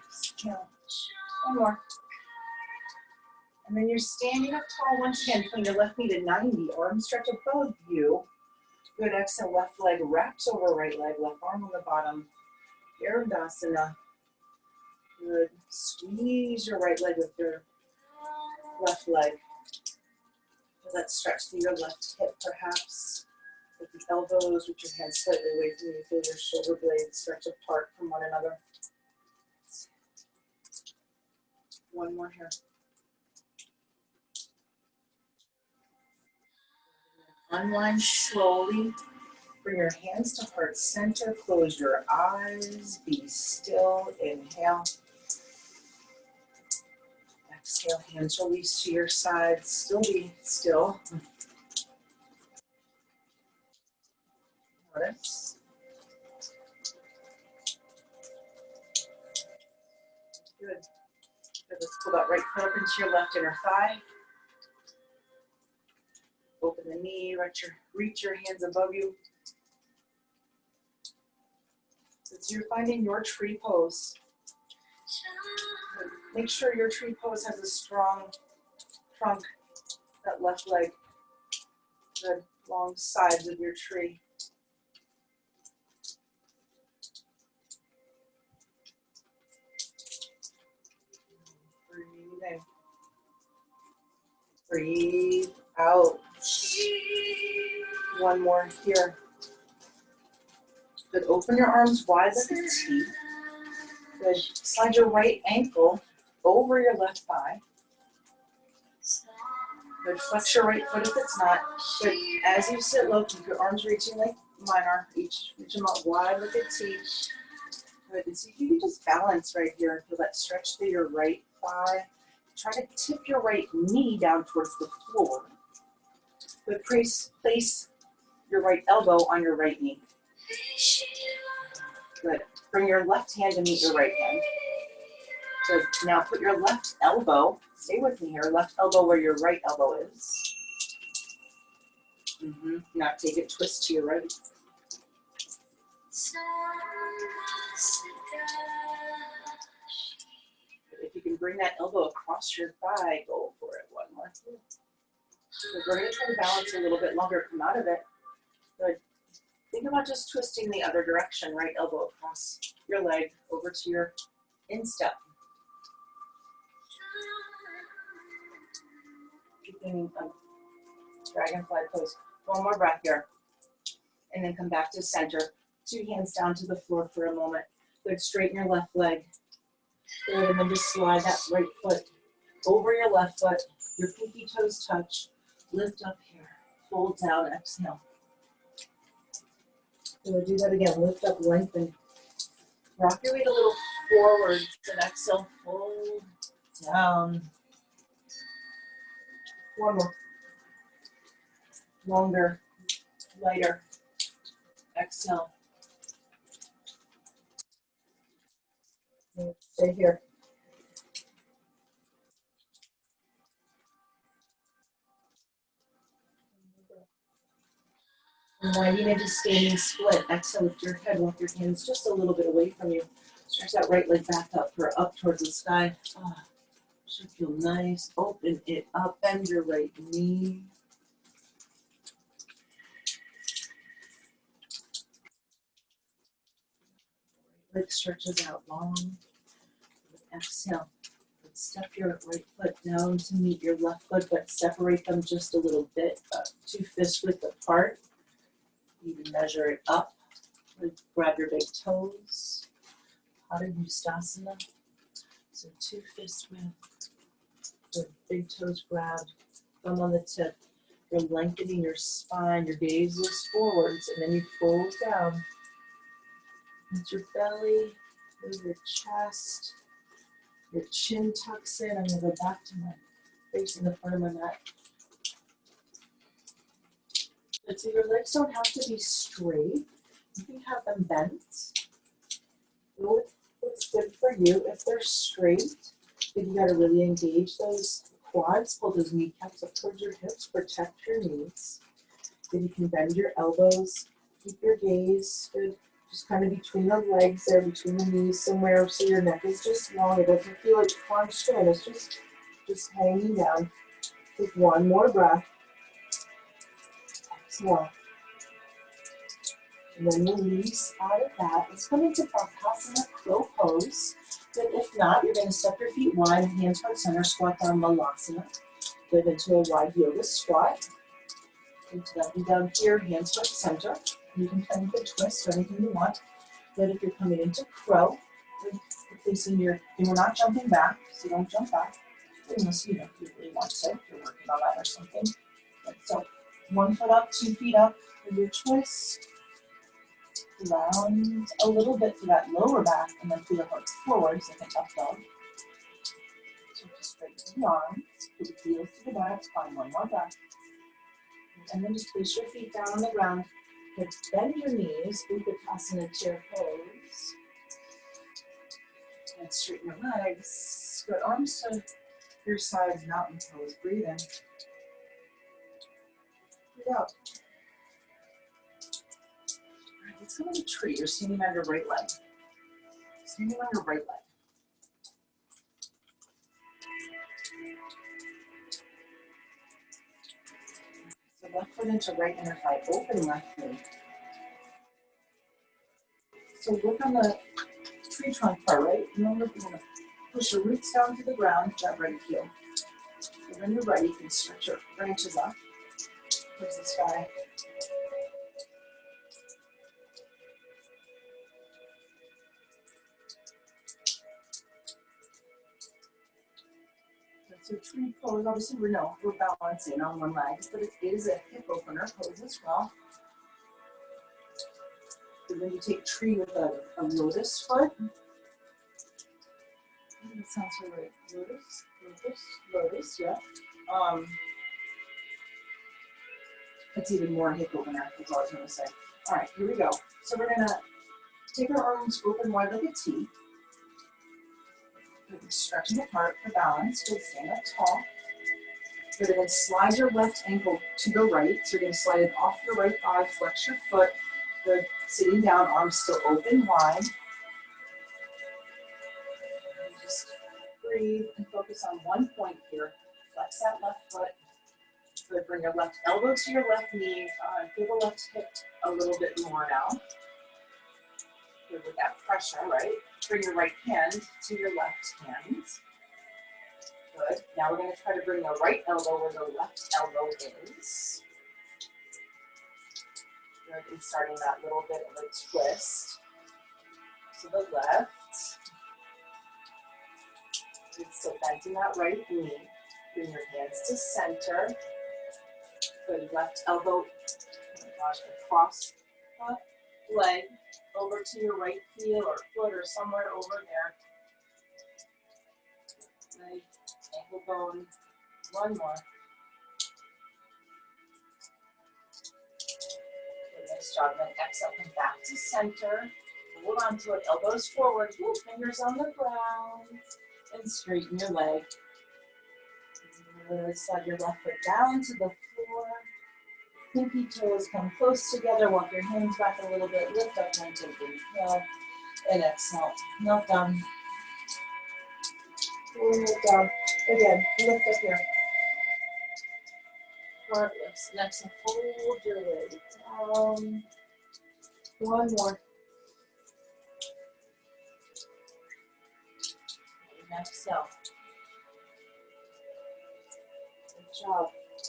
Exhale. One more. And then you're standing up tall once again. Putting your left knee to 90. Arm stretch above you. Good. Exhale. Left leg wraps over right leg. Left arm on the bottom. Iridasana. Good. Squeeze your right leg with your left leg. Feel that stretch through your left hip, perhaps. With the elbows, with your hands slightly away from you. Feel your shoulder blades stretch apart from one another. One more here. Unwind slowly. Bring your hands to heart center. Close your eyes. Be still. Inhale. Exhale. Hands release to your sides. Still be still. Notice. Good. Good. Let's pull that right foot up into your left inner thigh. Open the knee. Reach your hands above you. So you're finding your tree pose. Make sure your tree pose has a strong trunk, that left leg, the long sides of your tree. Breathe in. Breathe out. One more here. Good. Open your arms wide like a T. Good. Slide your right ankle over your left thigh. Good. Flex your right foot if it's not. Good. As you sit low, keep your arms reaching like mine are. Reach them out wide like a T. Good. And see if you can just balance right here. Feel that stretch through your right thigh. Try to tip your right knee down towards the floor. Good. Place your right elbow on your right knee. Good. Bring your left hand to meet your right hand. Good. Now put your left elbow, stay with me here, left elbow where your right elbow is. Now take it, twist to your right. If you can bring that elbow across your thigh, go for it. One more. So we're going to try to balance a little bit longer, come out of it. Good. Think about just twisting the other direction, right elbow across your leg over to your instep. Keeping a dragonfly pose. One more breath here. And then come back to center. Two hands down to the floor for a moment. Good, straighten your left leg. Good, and then just slide that right foot over your left foot. Your pinky toes touch. Lift up here. Fold down, exhale. So we'll do that again. Lift up, lengthen. Rock your weight a little forward. And exhale, fold down. One more. Longer, lighter. Exhale. Stay here. And winding into standing split. Exhale, lift your head, walk your hands just a little bit away from you. Stretch that right leg back up or up towards the sky. Should feel nice. Open it up. Bend your right knee. Leg stretches out long. Exhale. Step your right foot down to meet your left foot, but separate them just a little bit. Two fists width apart. You can measure it up. Grab your big toes. Padangustasana. So two fists width. Good. Big toes grabbed. Thumb on the tip. You're lengthening your spine. Your gaze looks forwards, and then you fold down. Into your belly. Move your chest. Your chin tucks in. I'm going to go back to my facing the front of my mat. So your legs don't have to be straight. You can have them bent. What's good for you. If they're straight, then you got to really engage those quads, pull those kneecaps up towards your hips, protect your knees. Then you can bend your elbows, keep your gaze good, just kind of between the legs there, between the knees somewhere, so your neck is just long. It doesn't feel like crunched in, it's just hanging down. Take one more breath. Exhale. And then release out of that. Let's come into Bakasana Crow Pose. Good. If not, you're going to step your feet wide, hands heart center, squat down Malasana. Good. Into a wide yoga squat. Into that and down here, hands heart center. You can plank a twist or anything you want. Good. If you're coming into crow, good. Placing your, and we're not jumping back, so don't jump back. Unless you really want to, if you're working on that or something. Good. So 1 foot up, 2 feet up for your twist. Round a little bit to that lower back and then through the heart forwards like an up dog. So just straighten the arms, put the heels to the back, find one more breath. And then just place your feet down on the ground. Good. Bend your knees, Uttanasana chair pose. And straighten your legs. Good. Arms to your sides, mountain pose. Breathe in. Breathe out. Let's go into tree. You're standing on your right leg. Standing on your right leg. So left foot into right inner thigh. Open left knee. So work on the tree trunk part, right? Remember, you're going to push your roots down to the ground, that right heel. And when you're ready, you can stretch your branches up towards the sky. So tree pose, obviously we're balancing on one leg, but it is a hip opener pose as well. So then you take tree with a lotus foot. That sounds so right. Lotus, yeah. It's even more hip opener, that's all I was going to say. All right, here we go. So we're going to take our arms open wide like a T. Stretching apart for balance. Good, stand up tall. Good, and then slide your left ankle to the right. So you're going to slide it off your right thigh, flex your foot. Good, sitting down, arms still open wide. And just breathe and focus on one point here. Flex that left foot. Good, bring your left elbow to your left knee. Give the left hip a little bit more now. Good, with that pressure, right? Bring your right hand to your left hand. Good. Now we're going to try to bring the right elbow where the left elbow is. Good. And starting that little bit of a twist to the left. Good. Still bending that right knee. Bring your hands to center. Good. Left elbow, oh my gosh, across the leg over to your right heel or foot or somewhere over there. Leg, ankle bone. One more. Good, nice job. Then exhale, come back to center. Hold on to it. Elbows forward. Good. Fingers on the ground. And straighten your leg. Good. Slide your left foot down to the floor. Pinky toes come close together. Walk your hands back a little bit. Lift up and take inhale. And exhale. Melt down. Lift down. Again. Lift up here. Heart lifts. And exhale. Hold your leg down. One more. And exhale. Good job.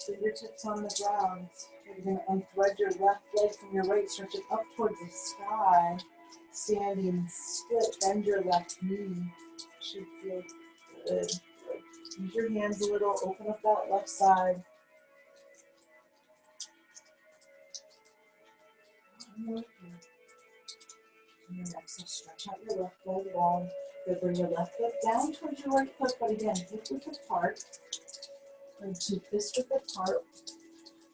Fingertips on the ground. You're going to unthread your left leg from your right. Stretch it up towards the sky. Standing split. Bend your left knee. Should feel good. Use your hands a little. Open up that left side. One more here. And then exhale. Stretch out your left leg long. Good. Bring your left foot down towards your right foot. But again, hip width apart. And two fist width apart.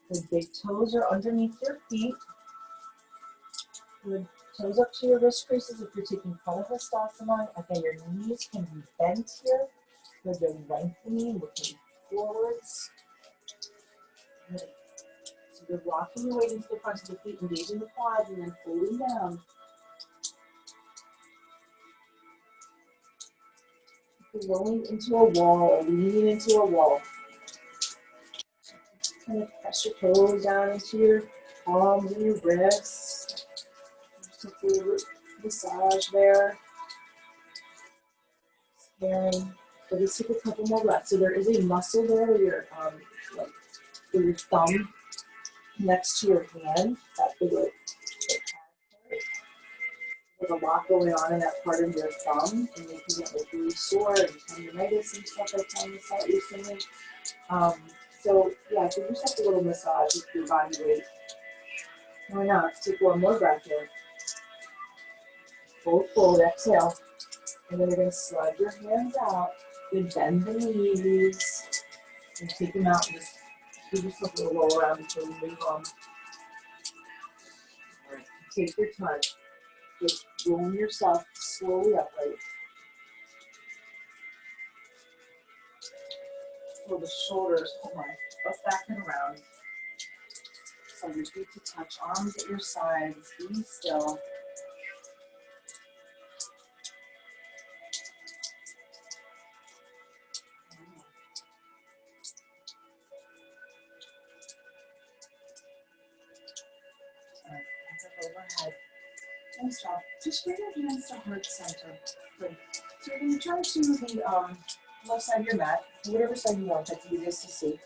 The big toes are underneath your feet. Good. Toes up to your wrist creases if you're taking Padahastasana. Again, your knees can be bent here. Good. They're lengthening, looking forwards. Good. So you're rocking your weight into the front of the feet, engaging the quads, and then folding down. Rolling into a wall, leaning into a wall. Kind of press your toes down into your palms and your wrists. Just a little massage there. And so let's take a couple more breaths. So there is a muscle there where your like where your thumb next to your hand. That big like there's a lot going on in that part of your thumb, and making it like really sore and tendonitis and stuff like that. It's not recently. So yeah, so just have a little massage with your body weight. Why not? Take one more breath here. Fold, exhale. And then you're going to slide your hands out. Then bend the knees. And take them out and just give yourself a little roll around until you move on. All right, take your time. Just roll yourself slowly upright. Pull the shoulders, hold on, bust back and around. So your feet to touch, arms at your sides, be still. Alright, hands up overhead. Nice job. Just bring your hands to heart center. Good. So you're going to turn to the left side of your mat, whatever side you want, that's easiest to see.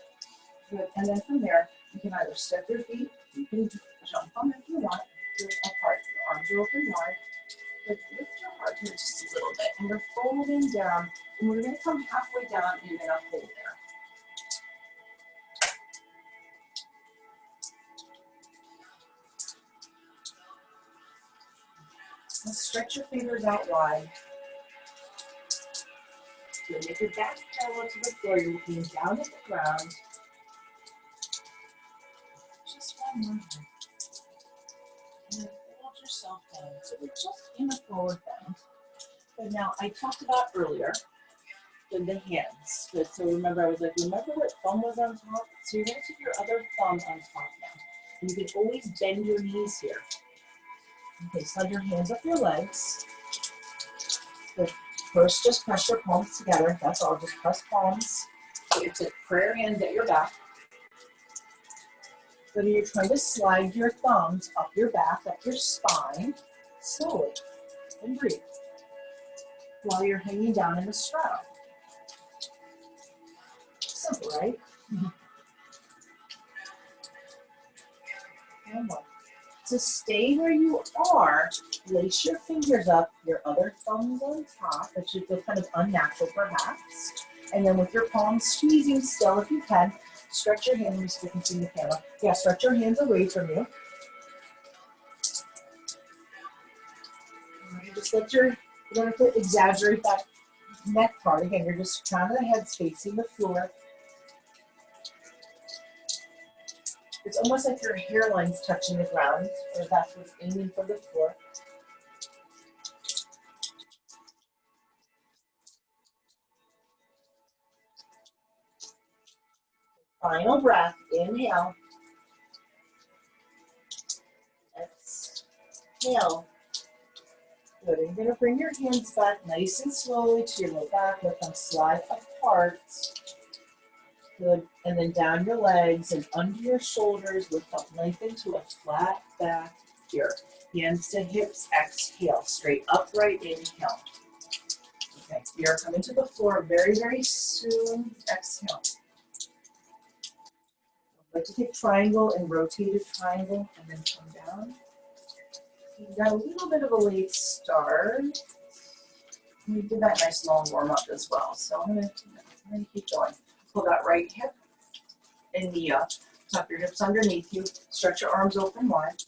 Good. And then from there, you can either step your feet, you can jump on if you want, do it apart. Your arms are open wide. But lift your heart here just a little bit, and we're folding down, and we're going to come halfway down, and you're going to hold there. And stretch your fingers out wide. So make your back parallel to the floor. You're looking down at the ground. Just one more. And then fold yourself down. So we're just in a forward bend. But now I talked about earlier the hands. Good. So remember, I was like, remember what thumb was on top? So you're going to take your other thumb on top now. And you can always bend your knees here. Okay, slide your hands up your legs. Good. First, just press your palms together. That's all, just press palms. So it's a prayer hands at your back. Then you're trying to slide your thumbs up your back, up your spine, slowly, and breathe. While you're hanging down in a straddle. Simple, right? And one. To stay where you are, lace your fingers up, your other thumbs on top. That should feel kind of unnatural perhaps. And then with your palms squeezing still if you can, stretch your hands, you can see the camera. Yeah, stretch your hands away from you. And just let you don't have to exaggerate that neck part. Again, you're just crown of the head facing the floor. It's almost like your hairline's touching the ground, or that's what's aiming for the floor. Final breath, inhale. Exhale. Good, and you're gonna bring your hands back nice and slowly to your low back, let them slide apart. Good, and then down your legs and under your shoulders, lift up nice into a flat back here. Hands to hips, exhale, straight upright, inhale. Okay, you're coming to the floor very, very soon, exhale. I'd like to take triangle and rotate a triangle and then come down. You got a little bit of a late start. We did that nice long warm up as well. So I'm gonna keep going. Pull that right hip and knee up. Tuck your hips underneath you. Stretch your arms open wide.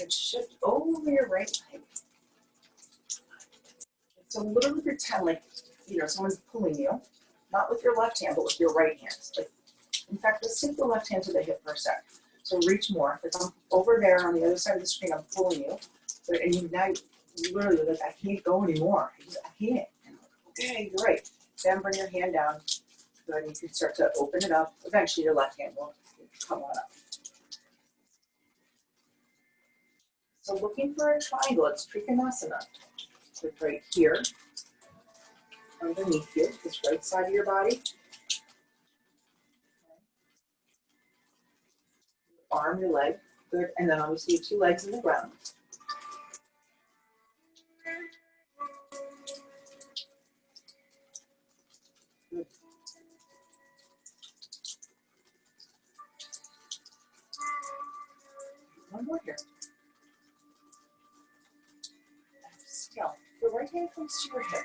And shift over your right leg. So literally pretend like someone's pulling you, not with your left hand, but with your right hand. Like, in fact, let's take the left hand to the hip for a sec. So reach more. If I'm over there on the other side of the screen, I'm pulling you. And now you literally like, I can't go anymore. I can't. And I'm like, okay, you're right. Then bring your hand down. Good, you can start to open it up. Eventually your left hand will come on up. So looking for a triangle, it's Trikonasana. So right here, underneath you, this right side of your body. Your arm, your leg, good. And then obviously your two legs in the ground. Good. One more here. Exhale. The right hand comes to your hip.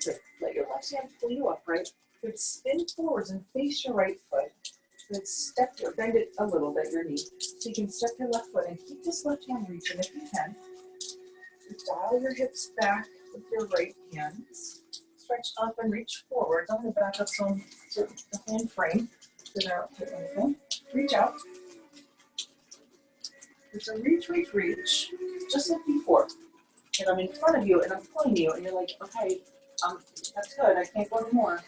Good. Let your left hand pull you up, right? Good. Spin forwards and face your right foot. Good. Step your, bend it a little bit, your knee. So you can step your left foot and keep this left hand reaching if you can. Dial your hips back with your right hands. Stretch up and reach forward. I'm going to back up some to the hand frame so that I don't hit anything. Reach out. So reach, reach, reach, just like before. And I'm in front of you and I'm pulling you and you're like, okay, that's good, I can't go anymore.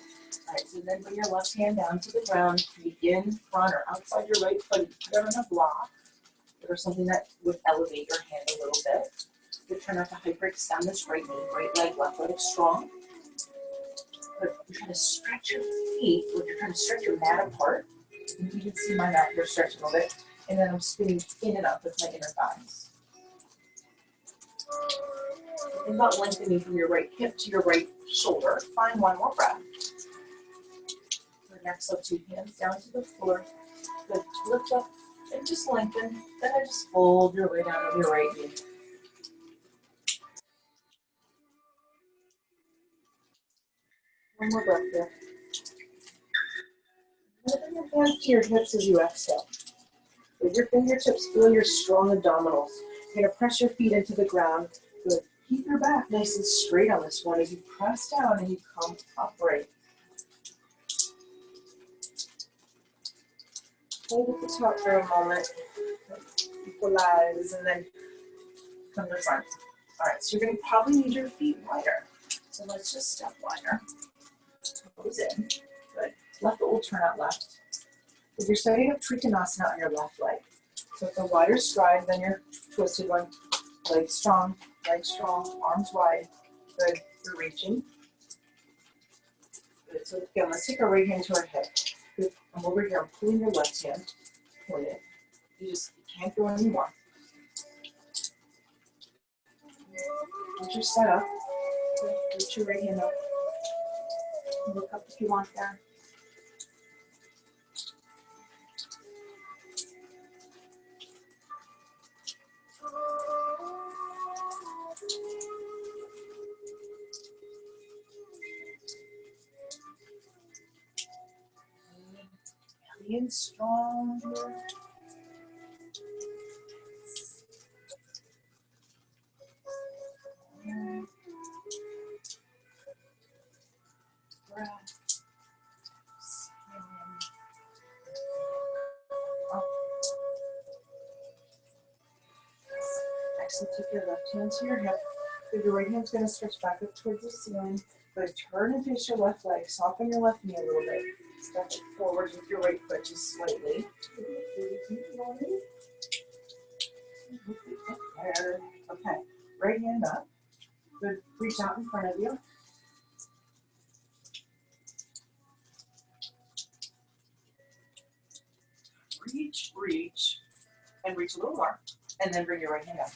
All right, so then bring your left hand down to the ground, begin front or outside your right foot, put it on a block or something that would elevate your hand a little bit. Good, try not to hyperextend this right knee, right leg, left leg strong. Good, you're trying to stretch your feet, you're trying to stretch your mat apart. You can see my mat here stretching a little bit. And then I'm spinning in and up with my inner thighs. Think about lengthening from your right hip to your right shoulder. Find one more breath. Next up, two hands down to the floor. Good. Lift up and just lengthen. Then I just fold your way down of your right knee. One more breath here. Bring your hands to your hips as you exhale. With your fingertips, feel your strong abdominals. You're going to press your feet into the ground. Good. Keep your back nice and straight on this one as you press down and you come upright. Hold at the top for a moment. Equalize and then come to the front. All right, so you're going to probably need your feet wider. So let's just step wider. Toes in. Good. Left foot will turn out left. If you're setting up Trikonasana on your left leg. So it's a wider stride than your twisted one. Legs strong, arms wide. Good. You're reaching. Good. So again, let's take our right hand to our hip. Good. I'm over here. I'm pulling your left hand. Pulling it. You can't go anymore. Once you're set up, reach your right hand up. Look up if you want there. Being strong here. Breath. Up. Excellent. Take your left hand to your hip. Your right hand's going to stretch back up towards the ceiling. But turn and face your left leg. Soften your left knee a little bit. Step it forward with your right foot just slightly. Okay. Right hand up. Good. Reach out in front of you. Reach, and reach a little more. And then bring your right hand up.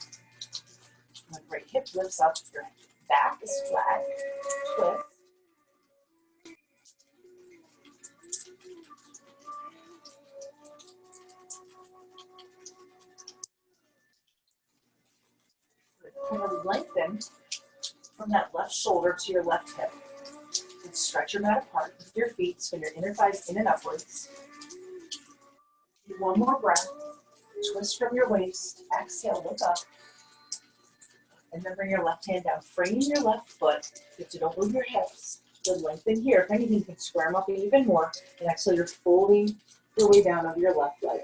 When right hip lifts up, your back is flat. Twist. Kind of lengthen from that left shoulder to your left hip. And stretch your mat apart with your feet. Spin your inner thighs in and upwards. One more breath. Twist from your waist. Exhale, look up. And then bring your left hand down. Frame your left foot. So don't move your hips. Good, lengthen here. If anything, you can square them up even more. And exhale, you're folding your way down of your left leg.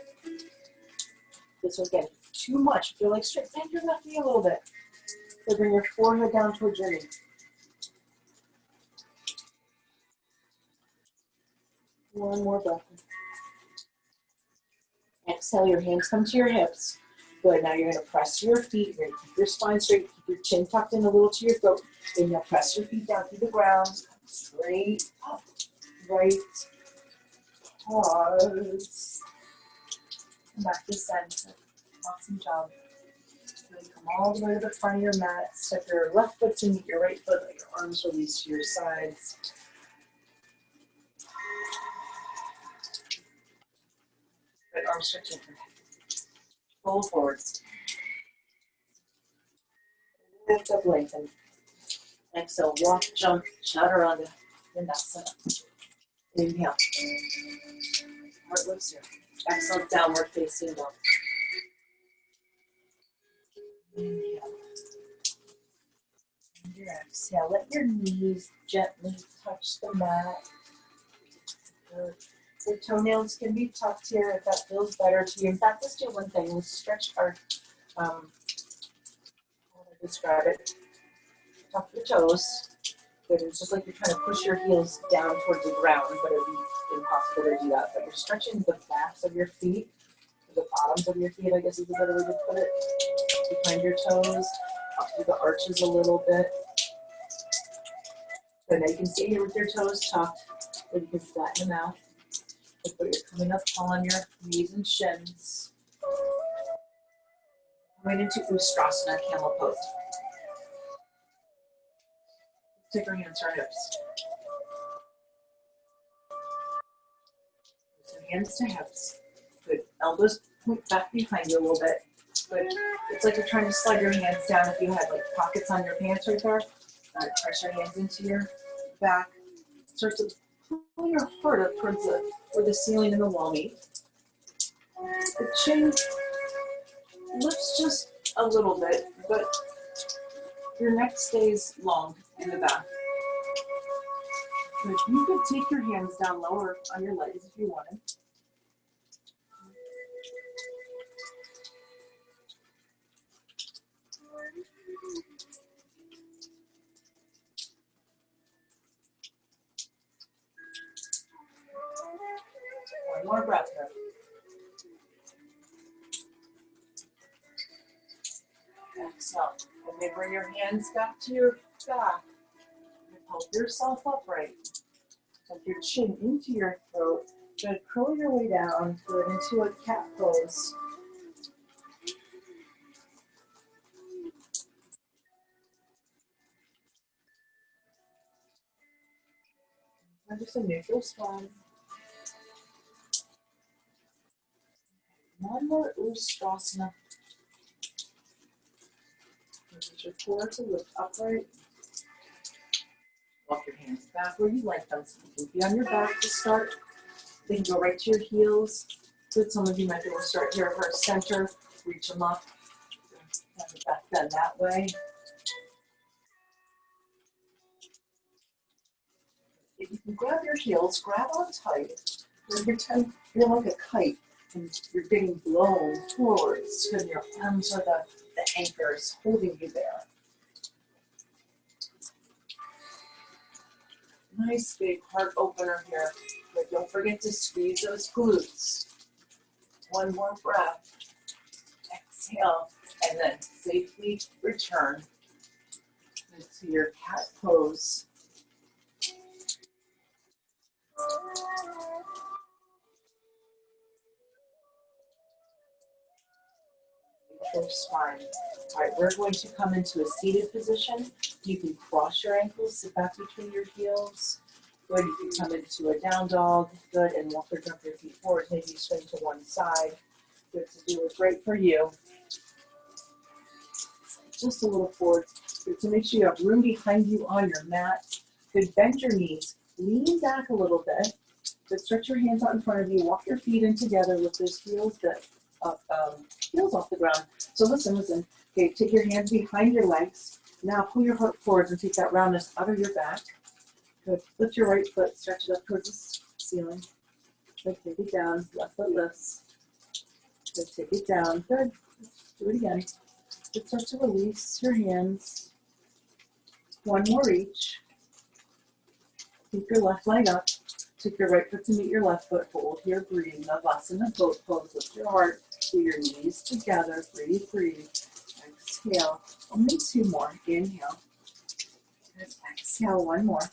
This one, again, too much. Feel like straight. Bend your left knee a little bit. So bring your forehead down towards your knee. One more breath. Exhale, your hands come to your hips. Good, now you're gonna press your feet. You're gonna keep your spine straight, keep your chin tucked in a little to your throat. Then you'll press your feet down through the ground, straight up, right, pause. Come back to center. Awesome job. Then come all the way to the front of your mat. Step your left foot to meet your right foot. Let your arms release to your sides. Good, arms stretching. Fold forwards. Lift up, lengthen. Exhale, walk, jump, chaturanga, Dandasana. Inhale. Heart lifts here. Exhale, downward facing dog. Inhale. And your exhale. Let your knees gently touch the mat. Good. Your toenails can be tucked here if that feels better to you. In fact, let's do one thing. Let's stretch our, how do I describe it? Tuck your toes. Good. It's just like you're trying to push your heels down towards the ground, but it would be impossible to do that. But you're stretching the backs of your feet, the bottoms of your feet, I guess is a better way to put it. Behind your toes, up through the arches a little bit. So now you can stay here with your toes tucked, or you can flatten them out. But you're coming up tall on your knees and shins. Coming into Ustrasana, camel pose. Take your hands to our hips. So hands to hips. Good. Elbows point back behind you a little bit. Good. It's like you're trying to slide your hands down. If you had like pockets on your pants right there, press your hands into your back. Start to pull your heart up towards where the ceiling and the wall meet. The chin lifts just a little bit, but your neck stays long in the back. Good. You could take your hands down lower on your legs if you wanted. One more breath here. Exhale. And then bring your hands back to your back. Help yourself upright. Tuck your chin into your throat. Good. Curl your way down. Good. Into a cat pose. And just a neutral spine. One more Ustrasana. Get your core to lift upright. Walk your hands back where you like them. So you can be on your back to start. Then go right to your heels. Good. Some of you might be able to start here for center. Reach them up. Have the back bend that way. If you can grab your heels, grab on tight. You're like a kite, and you're getting blown forwards, and your arms are the anchors holding you there. Nice big heart opener here, but don't forget to squeeze those glutes. One more breath. Exhale, and then safely return to your cat pose. Neutral spine. All right, we're going to come into a seated position. You can cross your ankles, sit back between your heels. Good, you can come into a down dog. Good, and walk or jump your feet forward. Maybe you swing to one side. Good to do it. Great for you. Just a little forward. Good to make sure you have room behind you on your mat. Good, bend your knees. Lean back a little bit. Good, stretch your hands out in front of you. Walk your feet in together with those heels heels off the ground. So listen. Okay, take your hands behind your legs. Now pull your heart forwards and take that roundness out of your back. Good. Lift your right foot, stretch it up towards the ceiling. Good. Take it down. Left foot lifts. Good. Take it down. Good. Do it again. Good. Start to release your hands. One more each. Keep your left leg up. Take your right foot to meet your left foot. Hold here, breathe. Navasana, boat pose. Lift your heart. Pull your knees together. Breathe, breathe. Exhale. Only 2 more. Inhale. Good. Exhale. 1 more.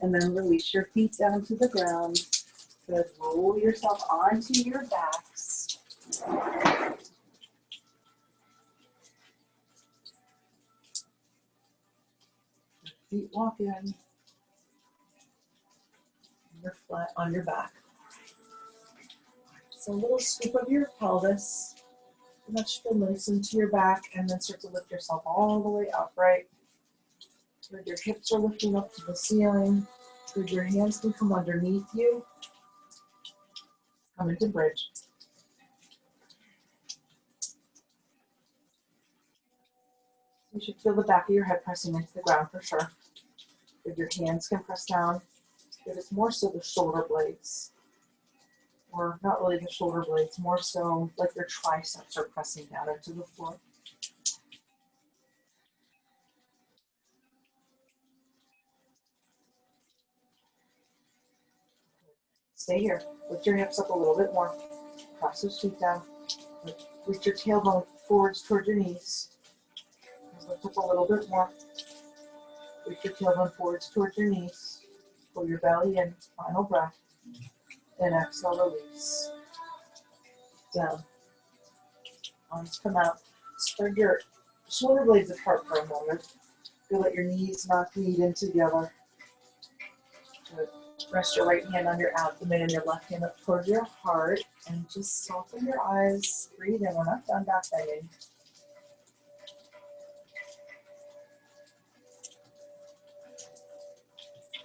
And then release your feet down to the ground. Good. Roll yourself onto your backs. Feet walk in. You're flat on your back. So a little scoop of your pelvis. Let you loose into your back and then start to lift yourself all the way upright. Good. Your hips are lifting up to the ceiling. Good. Your hands can come underneath you. Come into bridge. You should feel the back of your head pressing into the ground for sure. Good. Your hands can press down. Good. It's more so the shoulder blades. Or not really the shoulder blades, more so like your triceps are pressing down into the floor. Stay here. Lift your hips up a little bit more. Press those feet down. Reach your tailbone forwards toward your knees. Lift up a little bit more. Reach your tailbone forwards toward your knees. Pull your belly in. Final breath. And exhale, release. Down. Arms come out. Spread your shoulder blades apart for a moment. You'll let your knees not meet in together. Good. Rest your right hand on your abdomen and your left hand up towards your heart. And just soften your eyes. Breathe in. We're not done back bending.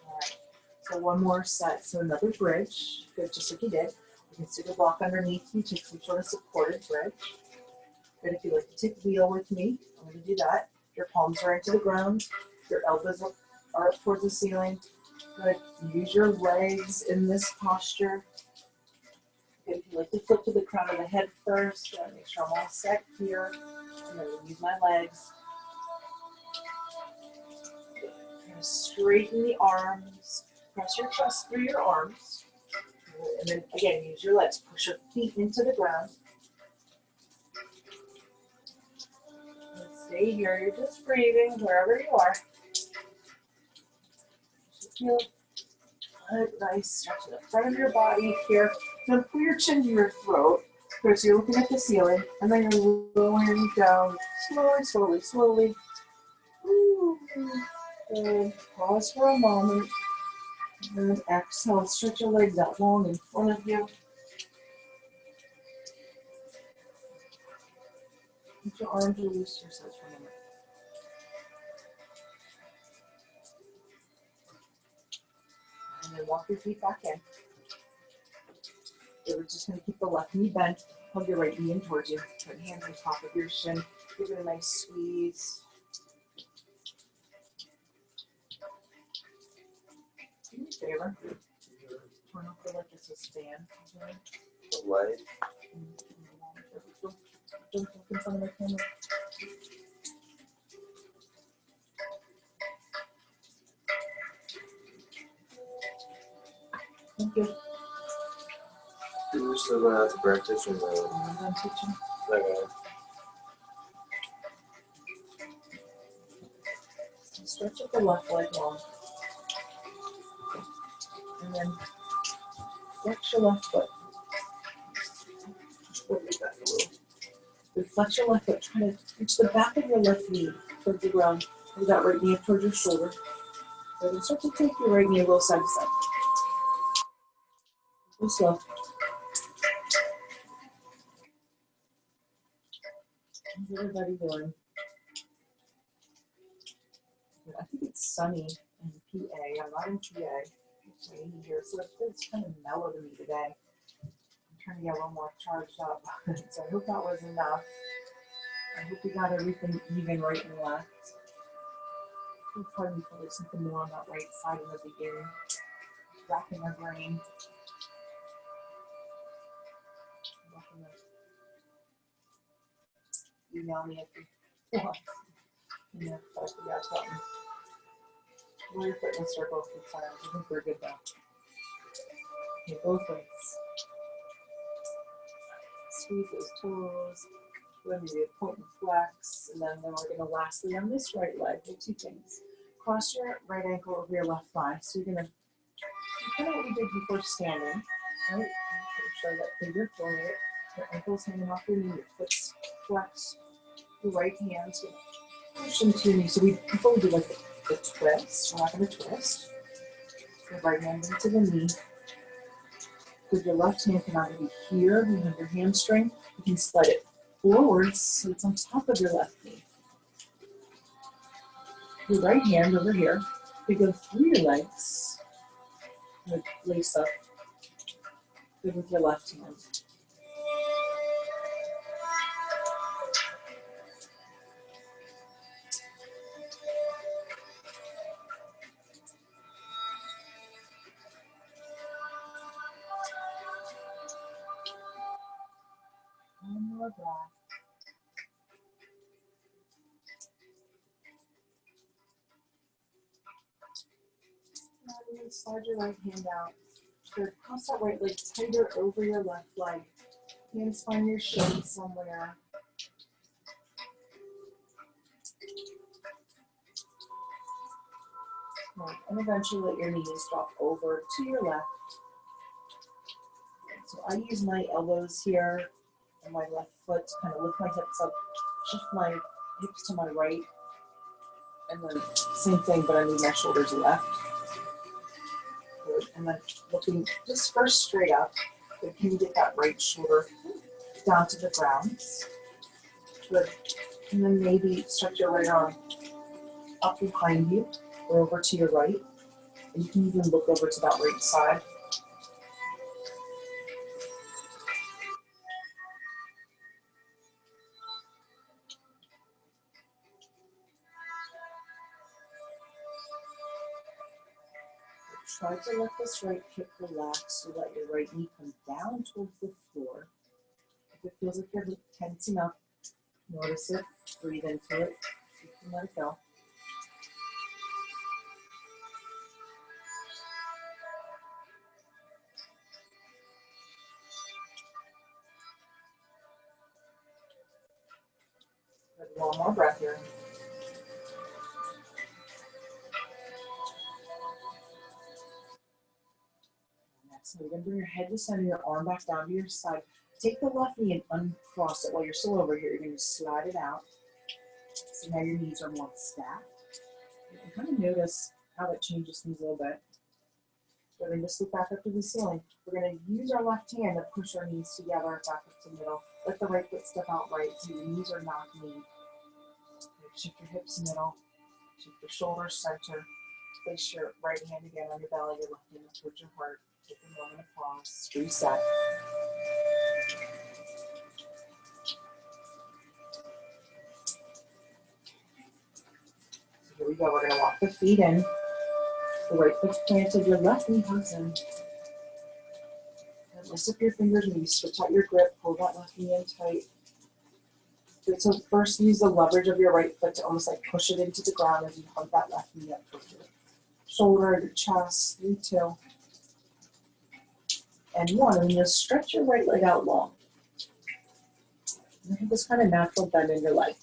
Alright. So one more set. So another bridge. Good, just like you did. You can sit a block underneath you. Take some sort of supported bridge. Good. If you like to take wheel with me, I'm going to do that. Your palms are into the ground. Your elbows are up towards the ceiling. Good. Use your legs in this posture. Good. If you like to flip to the crown of the head first, make sure I'm all set here. I'm going to use my legs. I'm going to straighten the arms. Press your chest through your arms. And then again, use your legs. Push your feet into the ground. And stay here. You're just breathing wherever you are. Feel good, nice stretch to the front of your body here. Then pull your chin to your throat. So you're looking at the ceiling, and then you're lowering down slowly, slowly, slowly. And pause for a moment. And exhale. Stretch your legs out long in front of you. Put your arms release yourself for a moment. And then walk your feet back in. So we're just going to keep the left knee bent. Hug your right knee in towards you. Put hands on top of your shin. Give it a nice squeeze. Do me a favor. Turn off the light. This is fan. The light. Don't look in front of the camera. Thank you. Do we still gonna have to practice or no? I'm done teaching. Okay. Stretch up the left leg long. And then flex your left foot. We'll leave that a little. Then flex your left foot. Try to reach the back of your left knee towards the ground. Hold that right knee up towards your shoulder. And then start to take your right knee a little side to side. Go slow. How's everybody doing? I think it's sunny in PA. I'm not in PA. It's rainy here, so it's kind of mellow to me today. I'm trying to get a little more charged up. So I hope that was enough. I hope we got everything even right and left. You'll probably feel something more on that right side in the beginning. Racking my brain. Email me if you want. Yeah, I forgot something. We're your fitness circle for time. I think we're good now. Okay, both ways. Squeeze those toes. We're going to do a point and flex, and then we're going to lastly on this right leg do two things. Cross your right ankle over your left thigh. So you're going to kind of what we did before standing, right? Show that figure forward. Your ankle's hanging off your knee, your foot's flexed. Your right hand's going to push into your knee. So before we do like the twist, we're not going to twist. Your right hand into the knee. With your left hand can either be here behind your hamstring. You can slide it forwards so it's on top of your left knee. Your right hand over here. We go through your legs. Like lace up. Good with your left hand. One more breath. Now you're going to slide your right hand out. Good. Cross that right leg tighter over your left leg. Hands find your shin somewhere. Right. And eventually let your knees drop over to your left. So I use my elbows here and my left foot to kind of lift my hips up, shift my hips to my right, and then same thing, but I move my shoulders left. Good. And then looking just first straight up. Good. Can you get that right shoulder down to the ground? Good. And then maybe stretch your right arm up behind you or over to your right. And you can even look over to that right side. Try to let this right hip relax so that your right knee comes down towards the floor. If it feels like you're tensing up, notice it, breathe into it, you can let it go. One more breath here. Next, so you're going to bring your head to center, your arm back down to your side. Take the left knee and uncross it while you're still over here. You're going to slide it out. So now your knees are more stacked. You can kind of notice how that changes things a little bit. We're going to just look back up to the ceiling. We're going to use our left hand to push our knees together back up to the middle. Let the right foot step out right so your knees are not knee. Shift your hips middle. Shift your shoulders center. Place your right hand again on your belly, your left hand towards your heart. Take a moment of pause. Reset. So here we go. We're going to walk the feet in. The right foot's planted, your left knee hugs in. And lift up your fingers, maybe switch out your grip, pull that left knee in tight. Good. So first use the leverage of your right foot to almost like push it into the ground as you hug that left knee up towards your shoulder, your chest, 3, 2, and 1. And then just stretch your right leg out long. And have this kind of natural bend in your leg.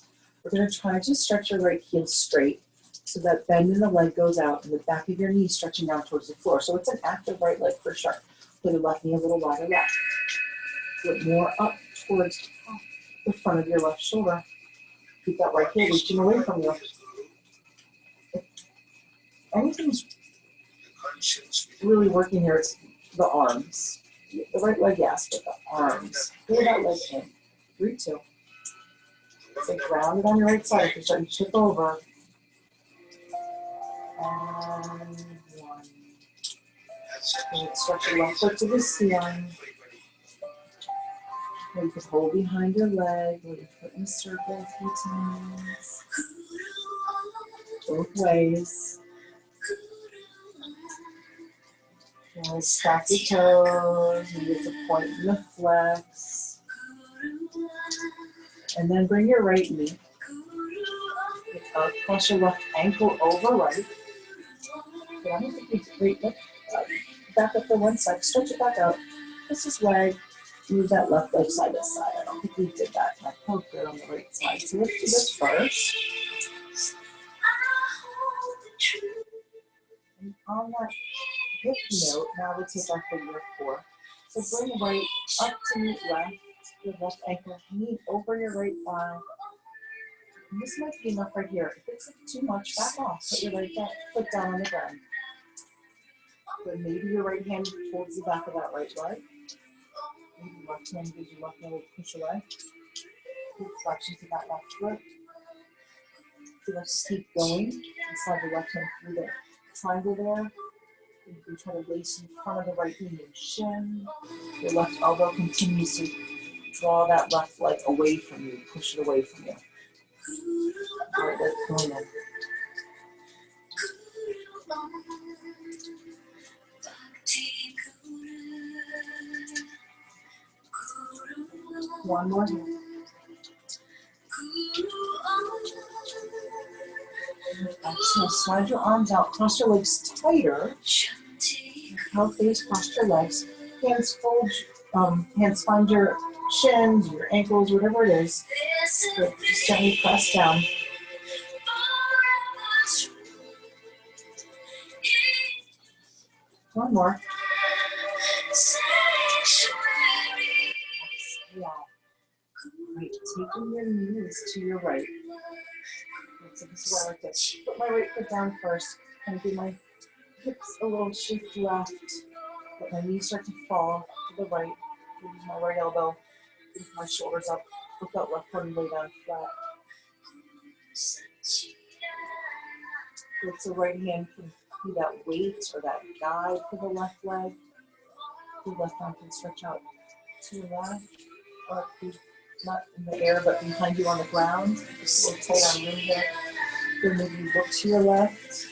We're going to try to stretch your right heel straight so that bend in the leg goes out and the back of your knee stretching down towards the floor. So it's an active right leg for sure. Put the left knee a little wider left. Put more up towards the front of your left shoulder. Keep that right heel reaching away from you. If anything's really working here, it's the arms. The right leg, yes, but the arms. Pull that leg in. 3, 2. Stay grounded on your right side if you're starting to tip over. And 1. And stretch your left foot to the ceiling. Or you could hold behind your leg, or your foot in a circle a few times. Both ways. And stack your toes, maybe it's a point in the flex. And then bring your right knee. Cross your left ankle over right. But I don't think it's great. back up to one side, stretch it back out. Just this leg, move that left leg side to side. I don't think we did that. I felt good on the right side. So let's do this first. And on that hip note, now we take our figure 4. So bring right up to meet left, your left ankle, knee over your right thigh. And this might be enough right here. If it's too much, back off. Put your right foot down on the ground. But maybe your right hand holds the back of that right leg. Maybe left hand gives you left elbow push away. Keep flexion to that left foot. So let's keep going. And slide the left hand through the triangle there. You try to lace in front of the right knee and shin. Your left elbow continues to draw that left leg away from you, push it away from you. Right leg going in. One more here. Exhale, slide your arms out, cross your legs tighter. How face, cross your legs. Hands fold, hands find your shins, your ankles, whatever it is. Good. Just gently press down. One more. Exhale. Right, taking your knees to your right. So this is where I like to put my right foot down first, kind of give my hips a little shift left, let my knees start to fall to the right, use my right elbow, lift my shoulders up, look out left foot and lay down flat. Good, so right hand can be that weight or that guide for the left leg. The left arm can stretch out to your left, or not in the air, but behind you on the ground. Just a little tight on room here. Then maybe look to your left.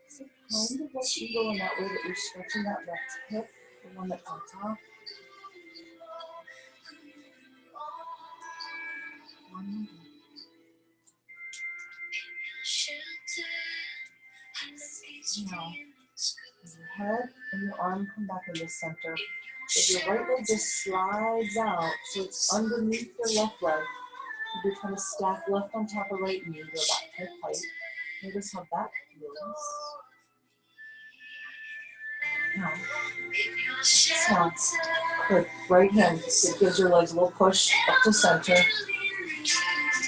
So kind of like eagle in that way that you're stretching that left hip, the one that's on top. Now, your head and your arm come back in the center. If your right leg just slides out, so it's underneath your left leg. If you're trying to stack left on top of right knee, go back hip height. Notice how that feels. Now, exhale. Good. Right hand, it gives your legs a little push up to center.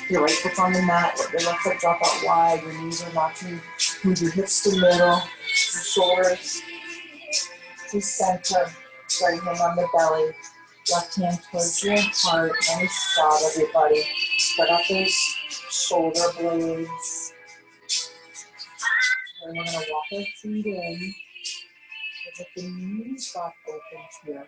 Your right foot's on the mat, let your left foot drop out wide, your knees are notching, move your hips to the middle, your shoulders to center, right hand on the belly, left hand towards your heart. Nice job, everybody. Spread out those shoulder blades. And we're going to walk our feet in, with the knees back open here.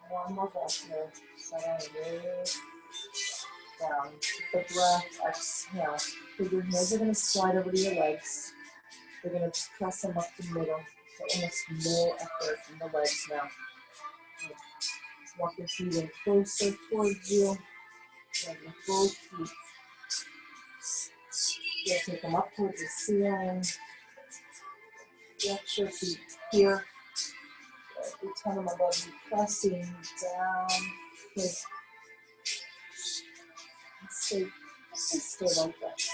One more breath here. Set way down. Keep the breath. Exhale. So your hands are going to slide over to your legs. They're going to press them up the middle. So almost no effort in the legs now. Walk your feet in closer towards you. And with both feet. You'll take them up towards the ceiling. Flex your feet here. You turn them above you, pressing down. Good. Stay like this.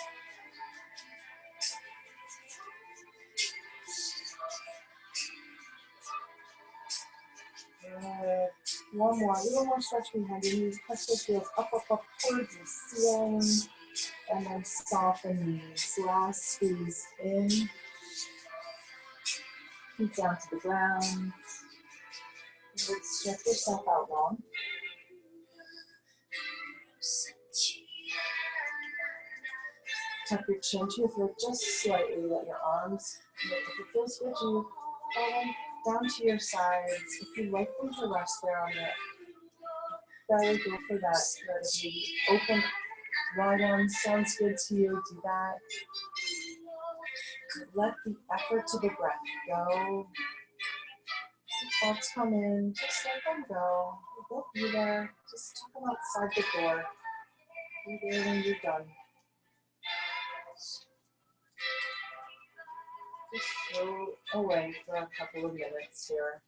Good. One more, a little more stretch behind your knees. Press those heels up towards the ceiling. And then soften knees. Last squeeze in. Feet down to the ground. Stretch yourself out long. tuck your chin to your throat just slightly. Let your arms, if it feels good to you, down to your sides. If you like them to rest there on the belly, go for that. Let it be open, wide arms. Sounds good to you. Do that. Let the effort to the breath go. Thoughts come in, just let them go. They'll be there. Just tuck them outside the door. Be there when you're done. Just float away for a couple of minutes here.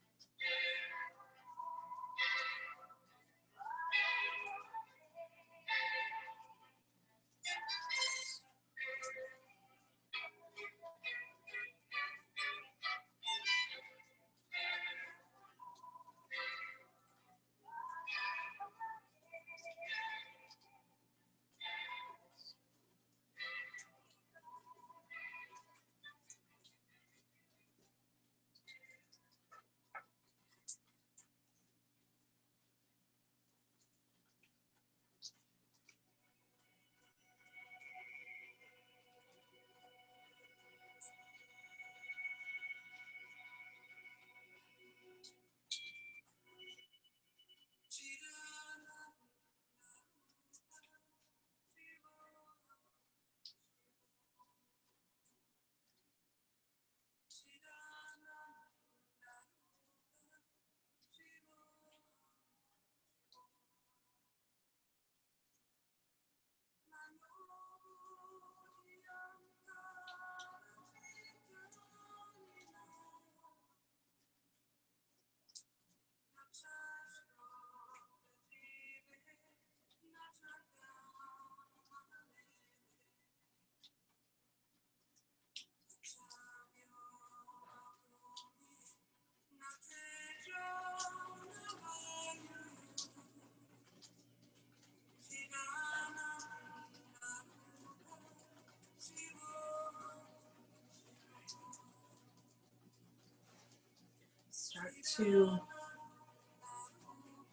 Start to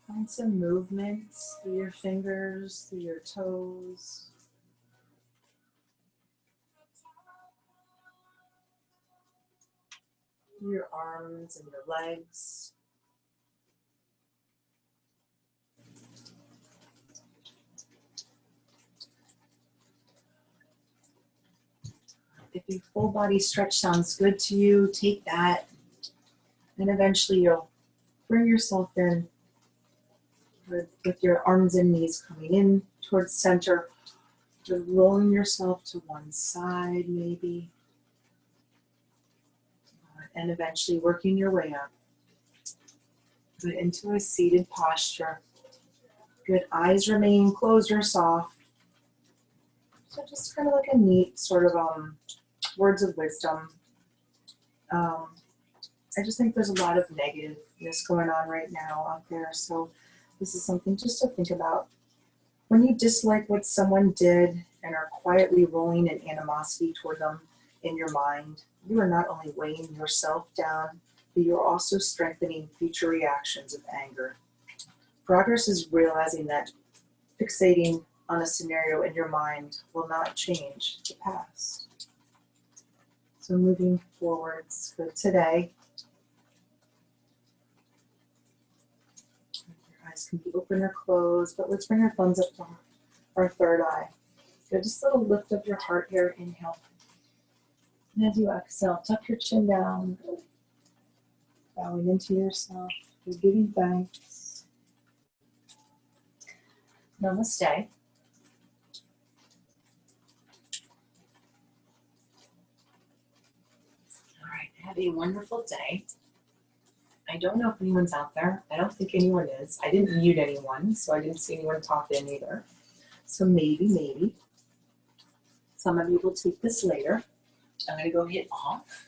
find some movements through your fingers, through your toes. Through your arms and your legs. If your full body stretch sounds good to you, take that. And eventually you'll bring yourself in with your arms and knees coming in towards center. You're rolling yourself to one side maybe. And eventually working your way up. Good, into a seated posture. Good, eyes remain closed or soft. So just kind of like a neat sort of words of wisdom. I just think there's a lot of negativeness going on right now out there. So this is something just to think about. When you dislike what someone did and are quietly rolling in animosity toward them in your mind, you are not only weighing yourself down, but you're also strengthening future reactions of anger. Progress is realizing that fixating on a scenario in your mind will not change the past. So moving forwards for today, your eyes can be open or closed, but let's bring our thumbs up to our third eye. So just a little lift of your heart here, inhale. And as you exhale, tuck your chin down, bowing into yourself, you're giving thanks. Namaste. All right, have a wonderful day. I don't know if anyone's out there. I don't think anyone is. I didn't mute anyone, so I didn't see anyone pop in either. So maybe some of you will tweak this later. I'm going to go hit off.